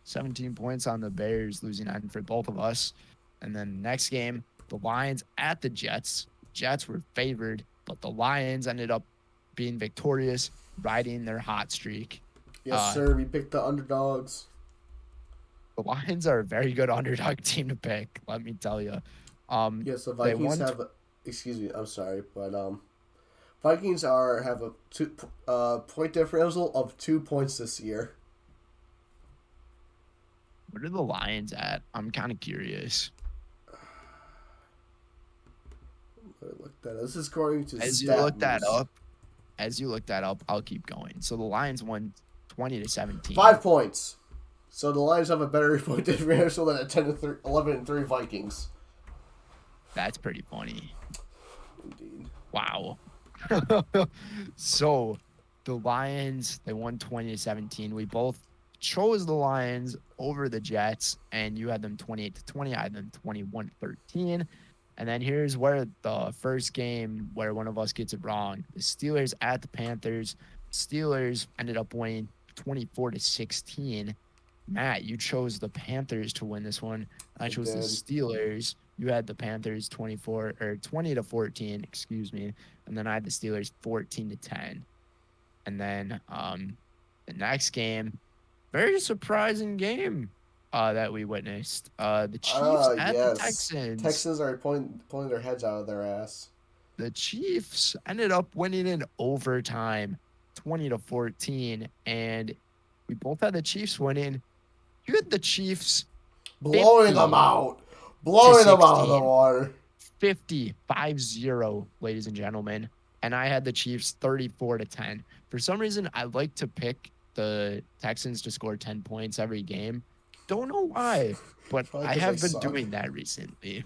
17 points on the Bears, losing on for both of us. And then next game, the Lions at the Jets. Jets were favored, but the Lions ended up being victorious, riding their hot streak. Yes, sir. We picked the underdogs. The Lions are a very good underdog team to pick, let me tell you. Yes, the Vikings have. Excuse me, I'm sorry, but Vikings have a point differential of 2 points this year. What are the Lions at? I'm kind of curious. This is according to As you look that up, I'll keep going. So the Lions won 20-17. 5 points. So the Lions have a better point differential than a 11-3 Vikings. That's pretty funny. Indeed. Wow. So the Lions, they won 20-17. We both chose the Lions over the Jets, and you had them 28-20. I had them 21-13. And then here's where the first game where one of us gets it wrong. The Steelers at the Panthers. Steelers ended up winning 24-16. Matt, you chose the Panthers to win this one. I I chose the did. Steelers. You had the Panthers 24 or 20 to 14, excuse me, and then I had the Steelers 14 to 10. And then the next game, very surprising game that we witnessed. The Chiefs at the Yes. Texans. Texans are pulling their heads out of their ass. The Chiefs ended up winning in overtime, 20 to 14, and we both had the Chiefs winning. You had the Chiefs Blowing them 50 out. to Blowing them out of the 16. water. 50, ladies and gentlemen. And I had the Chiefs 34 to 10. For some reason, I like to pick the Texans to score 10 points every game. Don't know why, but Probably I because they have been suck. doing that recently.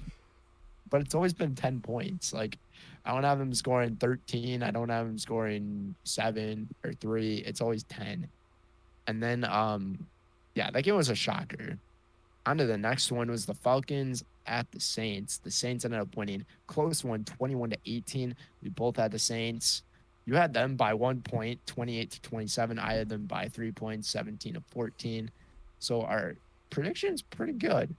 But it's always been 10 points. Like, I don't have them scoring 13. I don't have them scoring 7 or 3. It's always 10. And then, yeah, that game was a shocker. On to the next one was the Falcons at the Saints. The Saints ended up winning. Close one, 21 to 18. We both had the Saints. You had them by 1 point, 28 to 27. I had them by 3 points, 17 to 14. So our prediction's pretty good.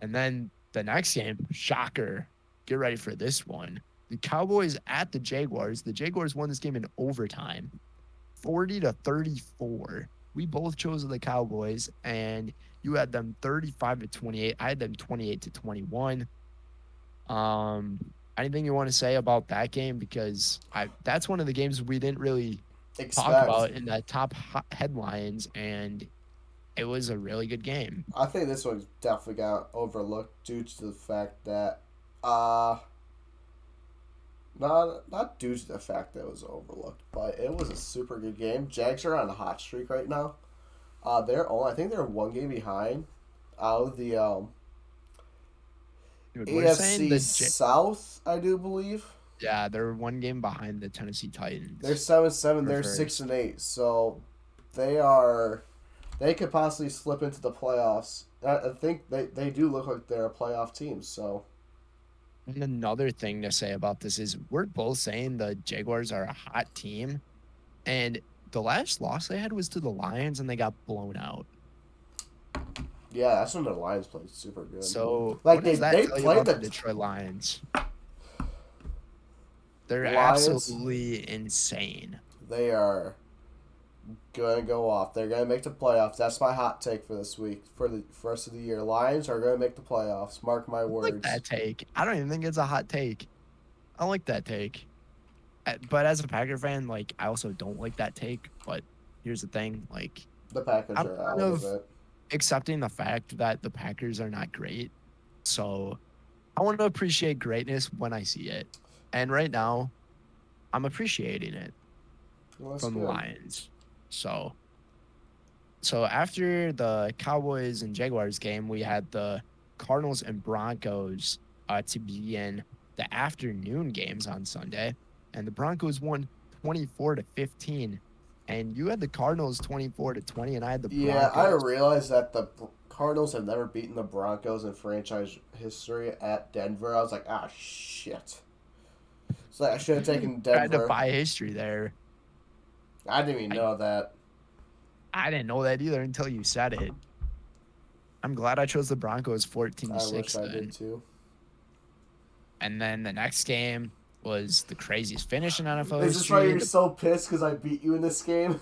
And then the next game, shocker. Get ready for this one. The Cowboys at the Jaguars. The Jaguars won this game in overtime, 40 to 34. We both chose the Cowboys, and you had them 35 to 28. I had them 28 to 21. Um, Anything you want to say about that game? Because that's one of the games we didn't really talk Expect. about in the top headlines, and it was a really good game. I think this one definitely got overlooked due to the fact that, uh, not due to the fact that it was overlooked, but it was a super good game. Jags are on a hot streak right now. I think they're one game behind out of the Dude, we're saying AFC South, I do believe. yeah, they're one game behind the Tennessee They're Titans 7-7. for They're 6-8. first. So they are. They could possibly slip into the playoffs. I think they do look like they're a playoff team. So And another thing to say about this is we're both saying the Jaguars are a hot team, and the last loss they had was to the Lions, and they got blown out. yeah, that's when the Lions played super good. So Like what does that they tell you played about the the Detroit Lions? They're Lions. absolutely insane. They are gonna go off. They're gonna make the playoffs. That's my hot take for this week. For the rest of the year, Lions are gonna make the playoffs. Mark my I like words. that take. I don't even think it's a hot take. I like that take. But as a Packer fan, like I also don't like that take. But here's the thing, like The Packers I'm are kind out of of it. accepting the fact that the Packers are not great. So I want to appreciate greatness when I see it. And right now, I'm appreciating it Well, that's from the good. Lions. So after the Cowboys and Jaguars game, we had the Cardinals and Broncos to begin the afternoon games on Sunday, and the Broncos won 24 to 15, and you had the Cardinals 24 to 20, and I had the Yeah, I Broncos. realized that the Cardinals have never beaten the Broncos in franchise history at Denver. I was like, ah, shit. So I should have taken Tried to Denver. buy history there. I didn't even I know that. I didn't know that either until you said it. I'm glad I chose the Broncos 14 to I wish 6 I did then. too. And then the next game was the craziest finish in NFL Is this why history. you're so pissed because I beat you in this game?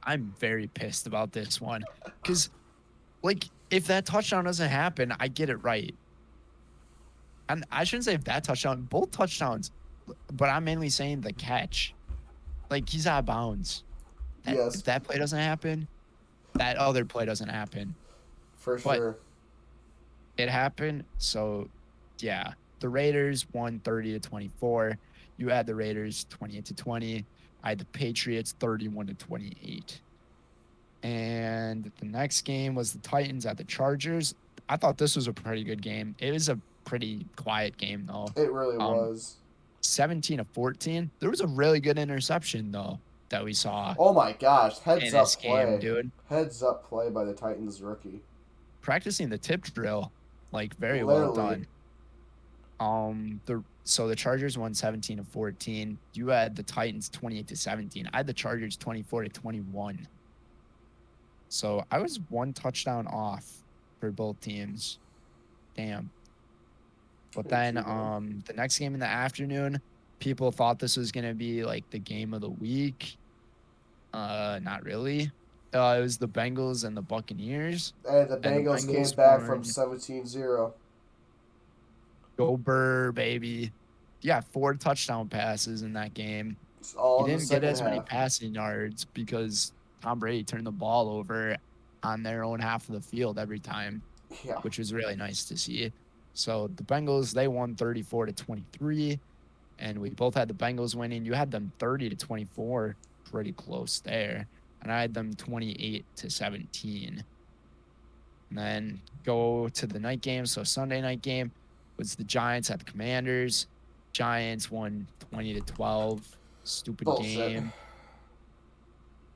I'm very pissed about this one because, like, if that touchdown doesn't happen, I get it right. And I shouldn't say if that touchdown, both touchdowns, but I'm mainly saying the catch. Like, he's out of bounds. If Yes, that play doesn't happen, that other play doesn't happen. for But sure. it happened. So, yeah, the Raiders won 30 to 24. You had the Raiders 28 to 20. I had the Patriots 31 to 28. And the next game was the Titans at the Chargers. I thought this was a pretty good game. It was a pretty quiet game though. It really Um, was. 17 to 14. There was a really good interception though that we saw Oh my gosh, in heads this up game, play. dude. Heads up play by the Titans rookie. Practicing the tip drill, like very well Literally. done. The Chargers won 17 to 14. You had the Titans 28 to 17. I had the Chargers 24 to 21. So I was 1 touchdown off for both teams. Damn. But Ain't then too bad. the next game in the afternoon, people thought this was gonna be like the game of the week. Not really. It was the Bengals and the Buccaneers. And the And the Bengals came Bengals back from won. 17-0. Go Burr, baby. You got 4 touchdown passes in that game. It's He all in the didn't get second as many half. passing yards because Tom Brady turned the ball over on their own half of the field every time, Yeah. which was really nice to see. So the Bengals, they won 34-23, and we both had the Bengals winning. You had them 30-24, pretty close there, and I had them 28-17. And then go to the night game. So Sunday night game was the Giants at the Commanders. Giants won 20-12. Stupid Bullshit. game.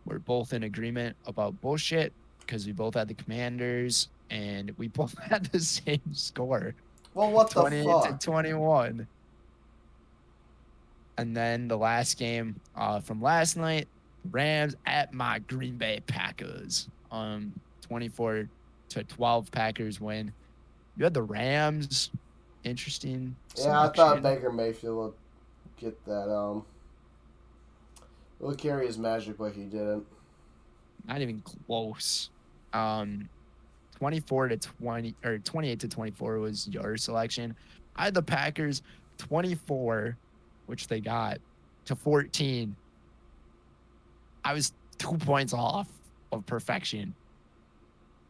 We're both in agreement about bullshit because we both had the Commanders and we both had the same score, Well, what the 28 to fuck? 21. And then the last game from last night, Rams at my Green Bay Packers. 24-12 Packers win. You had the Rams. Interesting Yeah, I thought selection. Baker Mayfield would get that. Would carry his magic, but he didn't. Not even close. 24-20 or 28-24 was your selection. I had the Packers 24, which they got, to 14. I was 2 points off of perfection,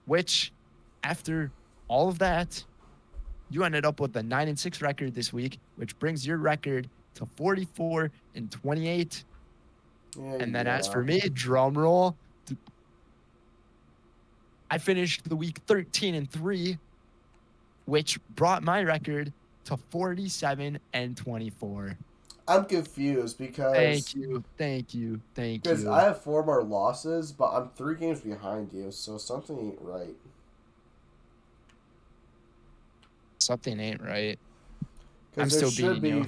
which after all of that, you ended up with a 9-6 record this week, which brings your record to 44-28. And then as for me, drum roll, I finished the week 13-3, which brought my record to 47-24. I'm confused Thank because you. I have 4 more losses, but I'm 3 games behind you, so something ain't right. Something ain't right. I'm Because still beating you.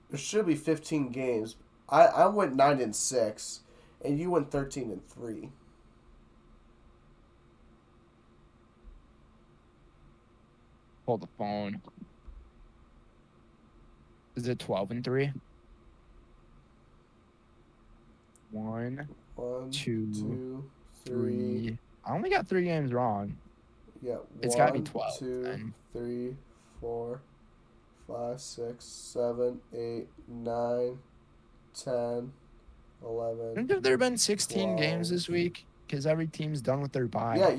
there should be 15 games. I went 9-6, and you went 13-3. Hold the phone. Is it 12-3? 1, 1, 2, 2, 3. 3. I only got 3 games wrong. Yeah, It's got to be 1, 12 2, then. 3, 4, 5, 6, 7, 8, 9, 10, 11. Have there been 16 games 12. this week? Because every team's done with their bye. Yeah,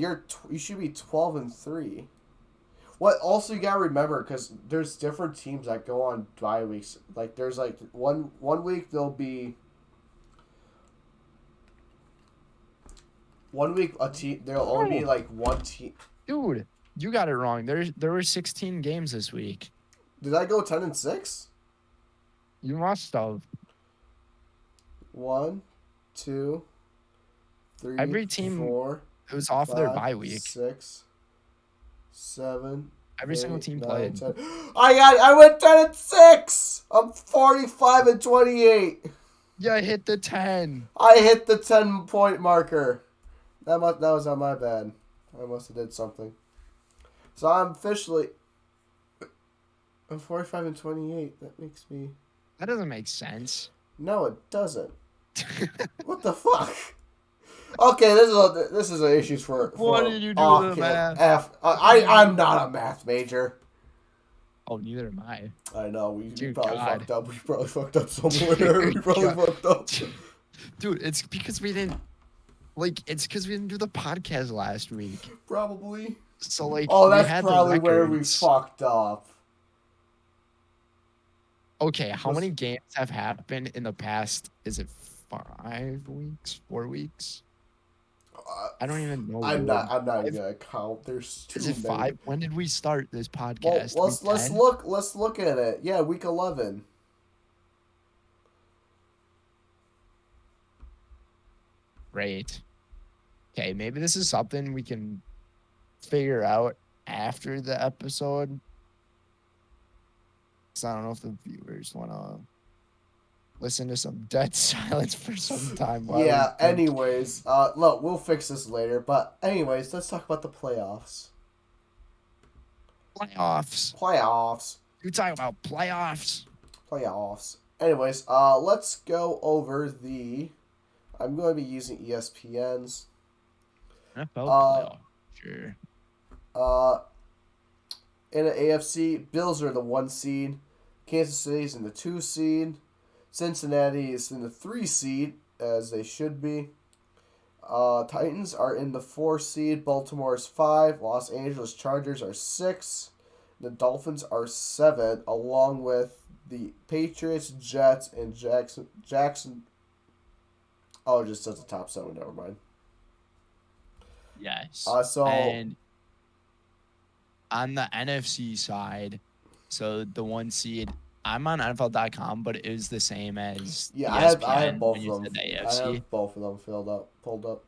you should be 12-3. What also you gotta remember, because there's different teams that go on bye weeks. Like there's like one week there'll be 1 week a team there'll only be like one team. Dude, you got it wrong. There were 16 games this week. Did I go 10-6? You must have. 1, 2, 3, Every team 4, it was off their 5, bye week. 6, 7. Every single 8, team 9, played. 10. I went 10-6. I'm 45-28. Yeah, hit the 10. I hit the 10-point marker. That was on my bad. I must have did something. So I'm 45-28. That makes me. That doesn't make sense. No, it doesn't. What the fuck? Okay, this is an issue for. What did you do with the math? I'm not a math major. Oh, neither am I. I know we Dear probably God. fucked up. We probably fucked up somewhere. We probably fucked up. Dude, it's because we didn't do the podcast last week. Probably. So like, Oh, we that's had probably the where we records. fucked up. Okay, how many games have happened in the past? Is it 5 weeks? 4 weeks? I don't even know. I'm not even gonna count. There's too Is it many. 5? When did we start this Well, podcast? let's look at it. Yeah, week 11. Great. Okay, maybe this is something we can figure out after the episode. 'Cause I don't know if the viewers want to listen to some dead silence for some time while we Yeah. think. Anyways, look, we'll fix this later. But anyways, let's talk about the playoffs. Playoffs. Playoffs. You talk about playoffs. Playoffs. Anyways, let's go over the. I'm going to be using ESPN's. NFL Uh, playoff. Sure. uh, in the AFC, Bills are the 1 seed. Kansas City's in the 2 seed. Cincinnati is in the 3 seed, as they should be. Titans are in the 4 seed. Baltimore is 5. Los Angeles Chargers are 6. The Dolphins are 7, along with the Patriots, Jets, and Jackson. Oh, it just says the top 7. Never mind. Yes. So And on the NFC side, so the 1 seed, I'm on NFL.com, but it is the same as yeah, I have ESPN both when of you them. said the I AFC. have both of them pulled up.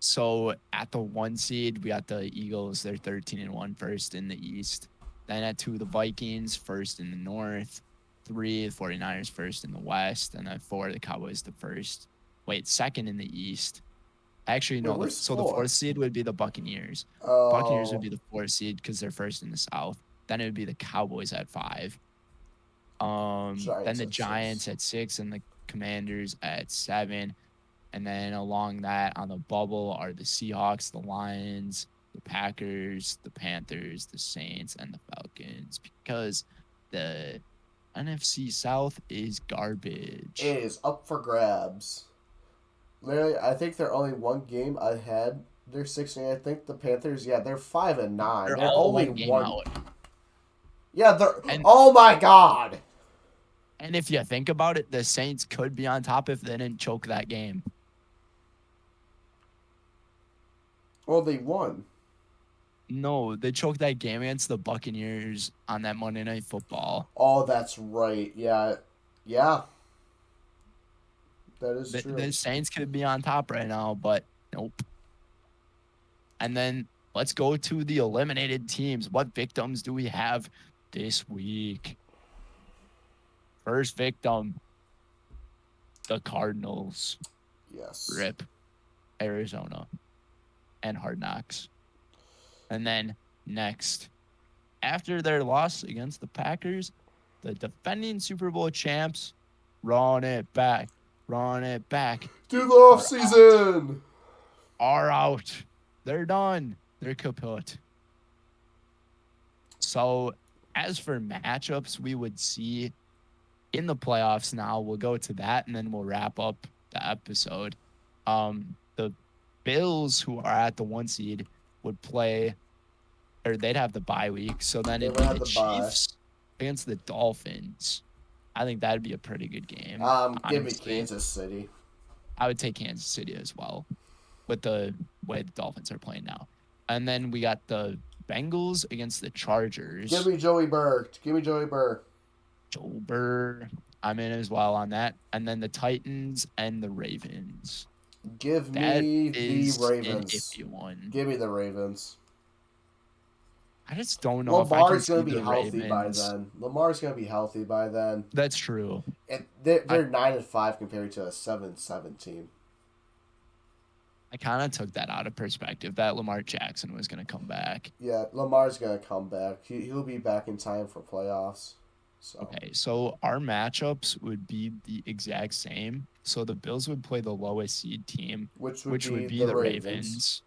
So at the 1 seed, we got the Eagles. They're 13-1, first in the East. Then at 2, the Vikings, first in the North. 3, the 49ers, first in the West. And then 4, the Cowboys, second in the East. Actually, Wait, no. where's So the 4? 4th seed would be the Buccaneers. Buccaneers would Oh, be the 4th seed because they're first in the South. Then it would be the Cowboys at 5. Then Giants the at 6. Giants at 6 and the Commanders at 7. And then along that on the bubble are the Seahawks, the Lions, the Packers, the Panthers, the Saints, and the Falcons because the NFC South is garbage. It is up for grabs. Literally, I think they're only one game ahead. They're 6. I think the Panthers, yeah, they're 5-9. They're They're all only one game one. out. Yeah, they're. And Oh my God! and if you think about it, the Saints could be on top if they didn't choke that game. Well, they won. No, they choked that game against the Buccaneers on that Monday Night Football. Oh, that's right. Yeah, yeah, that is The true. Saints could be on top right now, but nope. And then let's go to the eliminated teams. What victims do we have this week? First victim, the Cardinals. Yes. RIP, Arizona, and Hard Knocks. And then next, after their loss against the Packers, the defending Super Bowl champs, run it back. Do the off season. Are out. They're done. They're kaput. So, as for matchups, we would see in the playoffs now, we'll go to that and then we'll wrap up the episode. The Bills, who are at the 1 seed, would play, or they'd have the bye week. So then They it'd would be have the the bye. Chiefs against the Dolphins. I think that'd be a pretty good game. Give me Honestly. Kansas City. I would take Kansas City as well with the way the Dolphins are playing now. And then we got the Bengals against the Chargers. Give me Joey Burr. Joe Burr. I'm in as well on that. And then the Titans and the Ravens. Give That me the is an Ravens. iffy one. Give me the Ravens. I just don't know if I can Lamar's see going to be the healthy by Ravens. then. Lamar's going to be healthy by then. That's true. And they're 9-5 compared to a 7-7 team. I kind of took that out of perspective that Lamar Jackson was going to come back. Yeah, Lamar's going to come back. He'll be back in time for playoffs. So. Okay, so our matchups would be the exact same. So the Bills would play the lowest seed team, Which would be the Ravens.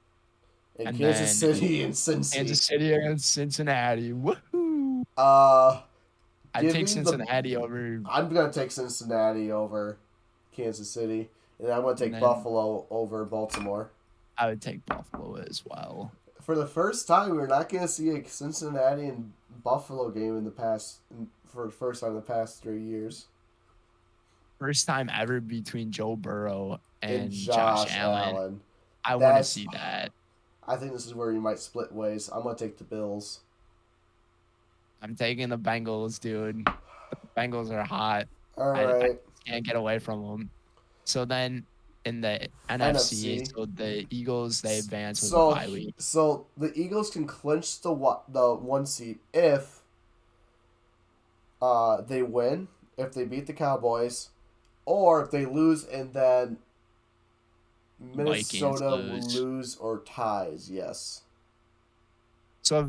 And And Kansas then City and Cincy. Kansas City against Cincinnati. Woohoo! I'd give take me Cincinnati over. I'm going to take Cincinnati over Kansas City. And I'm going to take Buffalo over Baltimore. I would take Buffalo as well. For the first time, we're not going to see a Cincinnati and Buffalo game for the first time in the past 3 years. First time ever between Joe Burrow and Josh Allen. I want to see that. I think this is where you might split ways. I'm going to take the Bills. I'm taking the Bengals, dude. The Bengals are hot. All right. I can't get away from them. So then in the NFC, so the Eagles, they advance with the bye week. So the Eagles can clinch the 1 seed if they win if they beat the Cowboys, or if they lose and then Vikings Minnesota will lose. lose or ties. Yes. So if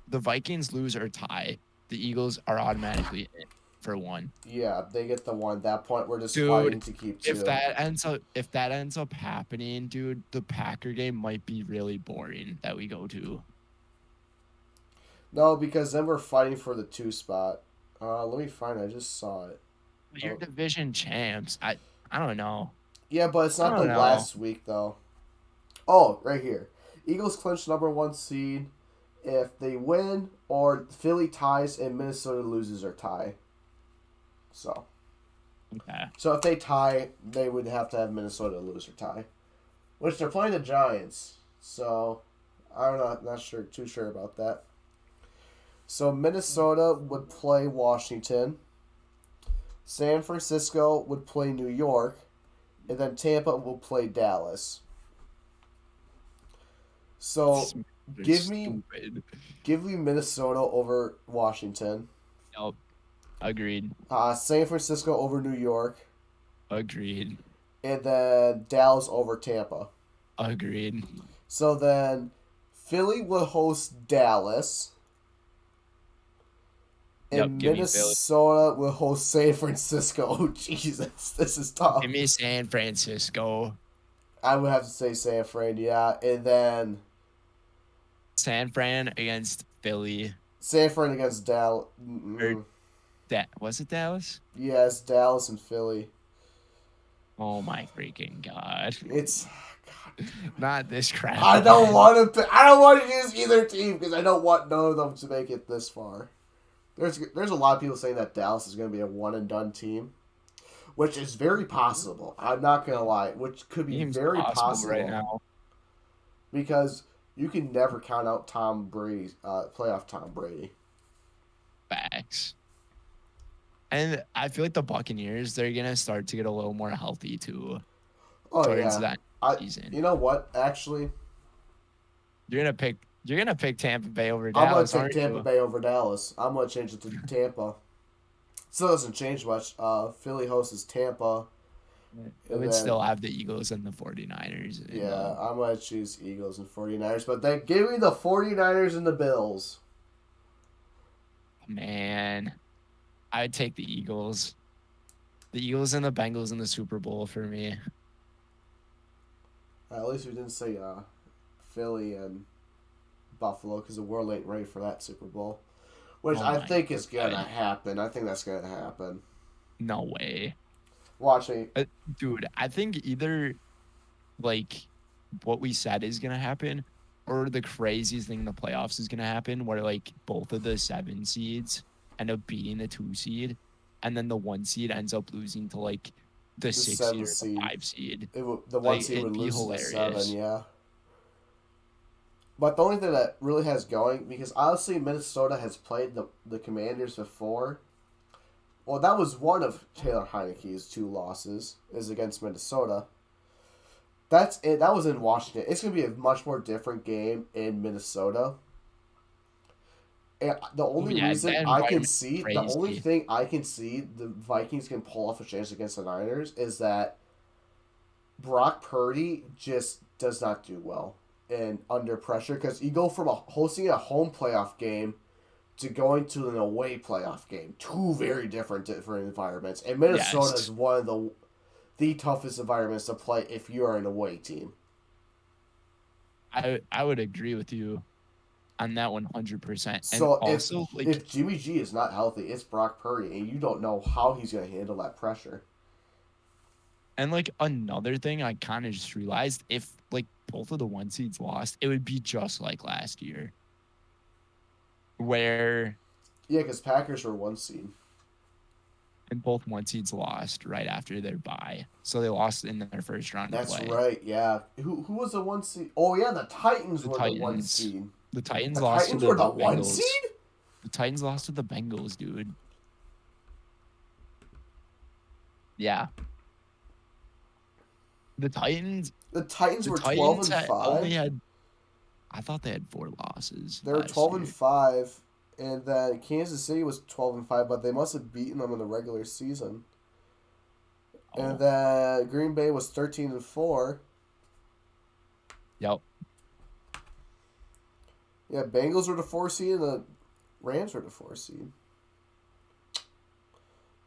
the Vikings lose or tie, the Eagles are automatically in for 1. Yeah, they get the 1. At that point, we're just Dude, fighting to keep 2. if that ends up happening, dude, the Packer game might be really boring that we go to. No, because then we're fighting for the 2 spot. Let me find it. I just saw it. You're Oh. division champs. I don't know. Yeah, but it's I not the don't know. last week, though. Oh, right here. Eagles clinch number 1 seed if they win or Philly ties and Minnesota loses or tie. So. Okay. So if they tie, they would have to have Minnesota lose or tie. Which they're playing the Giants. So, I don't know. Not too sure about that. So Minnesota would play Washington. San Francisco would play New York. And then Tampa will play Dallas. So give me Minnesota over Washington. Yep. Agreed. San Francisco over New York. Agreed. And then Dallas over Tampa. Agreed. So then Philly will host Dallas. And Minnesota will host San Francisco. Oh, Jesus. This is tough. Give me San Francisco. I would have to say San Fran, yeah. And then San Fran against Philly. San Fran against Dallas. Was it Dallas? Yes, Dallas and Philly. Oh my freaking God. It's not this crap. I don't want to use either team because I don't want none of them to make it this far. There's a lot of people saying that Dallas is going to be a one and done team, which is very possible. I'm not going to lie, which could be very possible right now. Because you can never count out Tom Brady, playoff Tom Brady. Facts. And I feel like the Buccaneers, they're going to start to get a little more healthy too. Oh, yeah. Season. You know what? Actually, you're gonna pick Tampa Bay over Dallas. I'm gonna take Tampa Bay over Dallas. I'm gonna change it to Tampa. Still doesn't change much. Philly hosts Tampa. It would still have the Eagles and the 49ers. Yeah, I'm gonna choose Eagles and 49ers, but then give me the 49ers and the Bills. Man, I'd take the Eagles. The Eagles and the Bengals in the Super Bowl for me. At least we didn't say Philly and Buffalo because the world ain't ready for that Super Bowl. Which I think is going to happen. I think that's going to happen. No way. Watch me. Dude, I think either, like, what we said is going to happen or the craziest thing in the playoffs is going to happen where, like, both of the 7 seeds end up beating the 2 seed and then the 1 seed ends up losing to, like, the 6 seed or the 5 seed. The 1 seed would lose to the 7, yeah. But the only thing that really has going, because obviously Minnesota has played the Commanders before. Well, that was one of Taylor Heineke's 2 losses, is against Minnesota. That's it. That was in Washington. It's going to be a much more different game in Minnesota. And the only reason I can see, the only thing I can see the Vikings can pull off a chance against the Niners is that Brock Purdy just does not do well and under pressure because you go from hosting a home playoff game to going to an away playoff game. 2 very different environments. And Minnesota is one of the toughest environments to play if you are an away team. I would agree with you on that 100%. So also, if Jimmy G is not healthy, it's Brock Purdy, and you don't know how he's going to handle that pressure. And, like, another thing I kind of just realized, if, like, both of the 1 seeds lost, it would be just like last year. Where... Yeah, because Packers were 1 seed. And both 1 seeds lost right after their bye. So they lost in their first round of play. That's right, yeah. Who was the 1 seed? Oh, yeah, the Titans were the 1 seed. The Titans lost to the Bengals. 1 seed? The Titans lost to the Bengals, dude. Yeah. The Titans were 12-5. I thought they had 4 losses. They were 12-5, And then Kansas City was 12-5, but they must have beaten them in the regular season. And Oh, then Green Bay was 13-4. yep. Yeah, Bengals were the 4 seed, and the Rams were the 4 seed.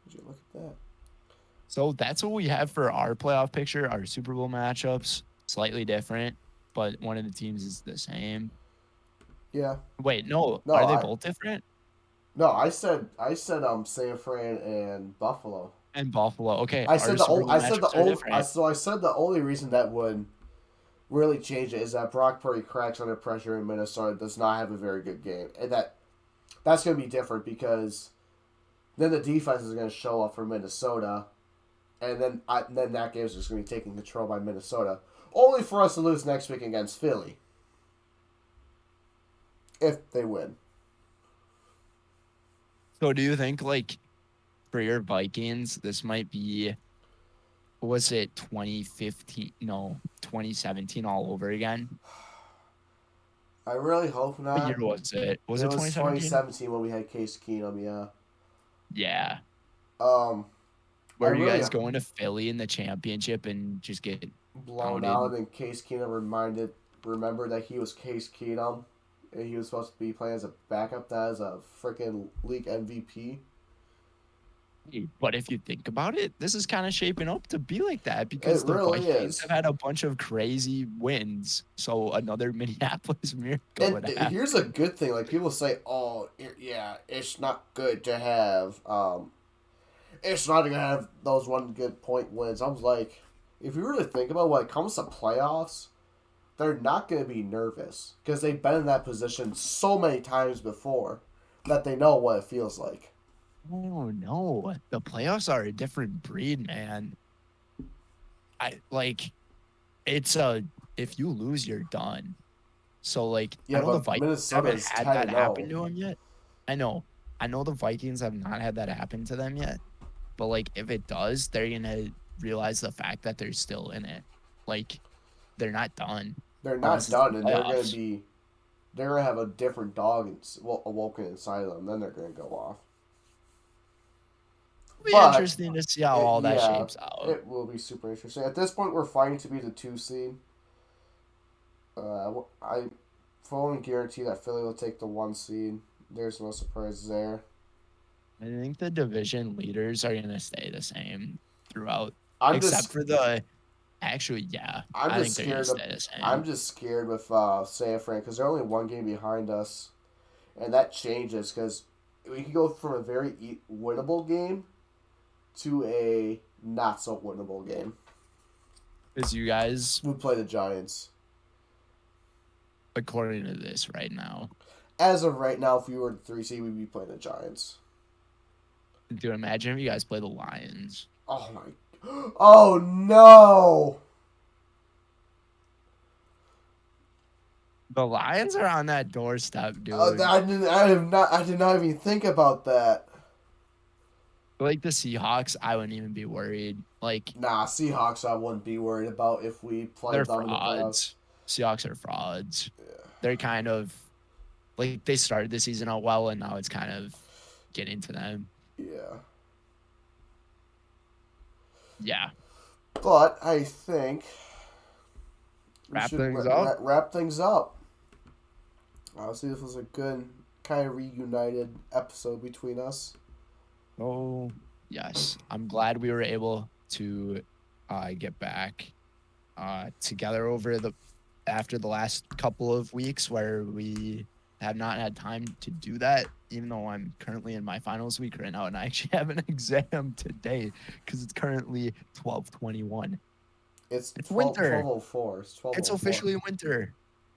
Would you look at that? So that's what we have for our playoff picture. Our Super Bowl matchups slightly different, but one of the teams is the same. Yeah. Wait, no, No, are they I both different? no, I said San Fran and Buffalo. And Buffalo. Okay, I our said the Super old. Bowl I said the matchups are old. different. So I said the only reason that would really change it is that Brock Purdy cracks under pressure in Minnesota, does not have a very good game, and that's going to be different because then the defense is going to show up for Minnesota, and then that game is just going to be taken control by Minnesota, only for us to lose next week against Philly if they win. So do you think like for your Vikings, this might be was it 2015? No, 2017 all over again? I really hope What year not. was it? Was It it was 2017? 2017 when we had Case Keenum. Yeah. Yeah. Um, I Were you really guys going to Philly in the championship and just get blown out, pounded? and then Case Keenum remember that he was Case Keenum, and he was supposed to be playing as a backup, that as a freaking league MVP. But if you think about it, this is kind of shaping up to be like that It because the really Vikings is. have had a bunch of crazy wins. So another Minneapolis miracle And would here's a happen. good thing: like people say, "Oh, yeah, it's not good to have, it's not gonna have those one good point wins." I was like, if you really think about it, when it comes to playoffs, they're not gonna be nervous because they've been in that position so many times before that they know what it feels like. Oh no, the playoffs are a different breed, man. I like it's a if you lose, you're done. So like I Yeah, know the but Vikings haven't Minnesota's had ten that and happen zero. to them yet. I know. I know the Vikings have not had that happen to them yet. But like if it does, they're gonna realize the fact that they're still in it. Like they're not done They're unless not it's the done, and playoffs. they're gonna have a different dog awoken inside of them. Then they're gonna go off. It'll be But interesting to see how all that yeah, shapes out. it will be super interesting. At this point, we're fighting to be the 2 seed. I fully guarantee that Philly will take the 1 seed. There's no surprises there. I think the division leaders are gonna stay the same throughout, I'm except just for the actually, yeah. I'm I just think they're gonna scared of stay the I'm same. just scared with San Fran because they're only 1 game behind us, and that changes because we can go from a very winnable game to a not so winnable game. Because you guys, We play the Giants. according to this right now, As of right now, if we were the 3 seed, we'd be playing the Giants. do imagine if you guys play the Lions. Oh my! Oh no! The Lions are on that doorstep, dude. I did not even think about that. Like the Seahawks, I wouldn't even be worried. Like Nah, Seahawks, I wouldn't be worried about if we they're played them in the playoffs. frauds. Seahawks are frauds. Yeah. They're kind of like they started the season out well, and now it's kind of getting to them. Yeah. Yeah. But I think we Wrap should things up. wrap things up. Honestly, this was a good kind of reunited episode between us. Oh, yes. I'm glad we were able to get back together after the last couple of weeks where we have not had time to do that, even though I'm currently in my finals week right now and I actually have an exam today because it's currently 12:21. It's It's 12, winter. 12:04. It's It's 12:04. officially winter.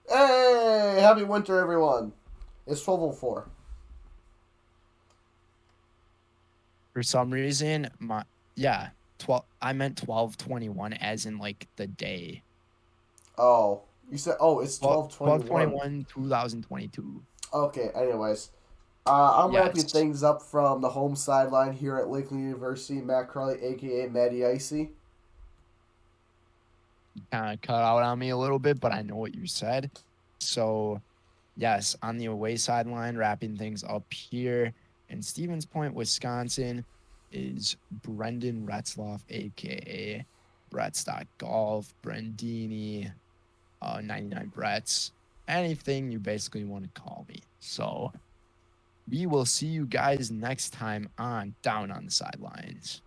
Hey! Happy winter, everyone. It's 12:04. For some reason, yeah, 12 I meant 12:21 as in like the day. Oh. You said, it's 12:21. 12/21, 2022. Okay, anyways. I'm wrapping Yes. things up from the home sideline here at Lakeland University. Matt Crowley, a.k.a. Matty Icy. Kind of cut out on me a little bit, but I know what you said. So Yes, on the away sideline, wrapping things up here in Stevens Point, Wisconsin, is Brenden Retzloff, aka Brett Stock Golf, Brendini, 99 Bretts, anything you basically want to call me. So we will see you guys next time on Down on the Sidelines.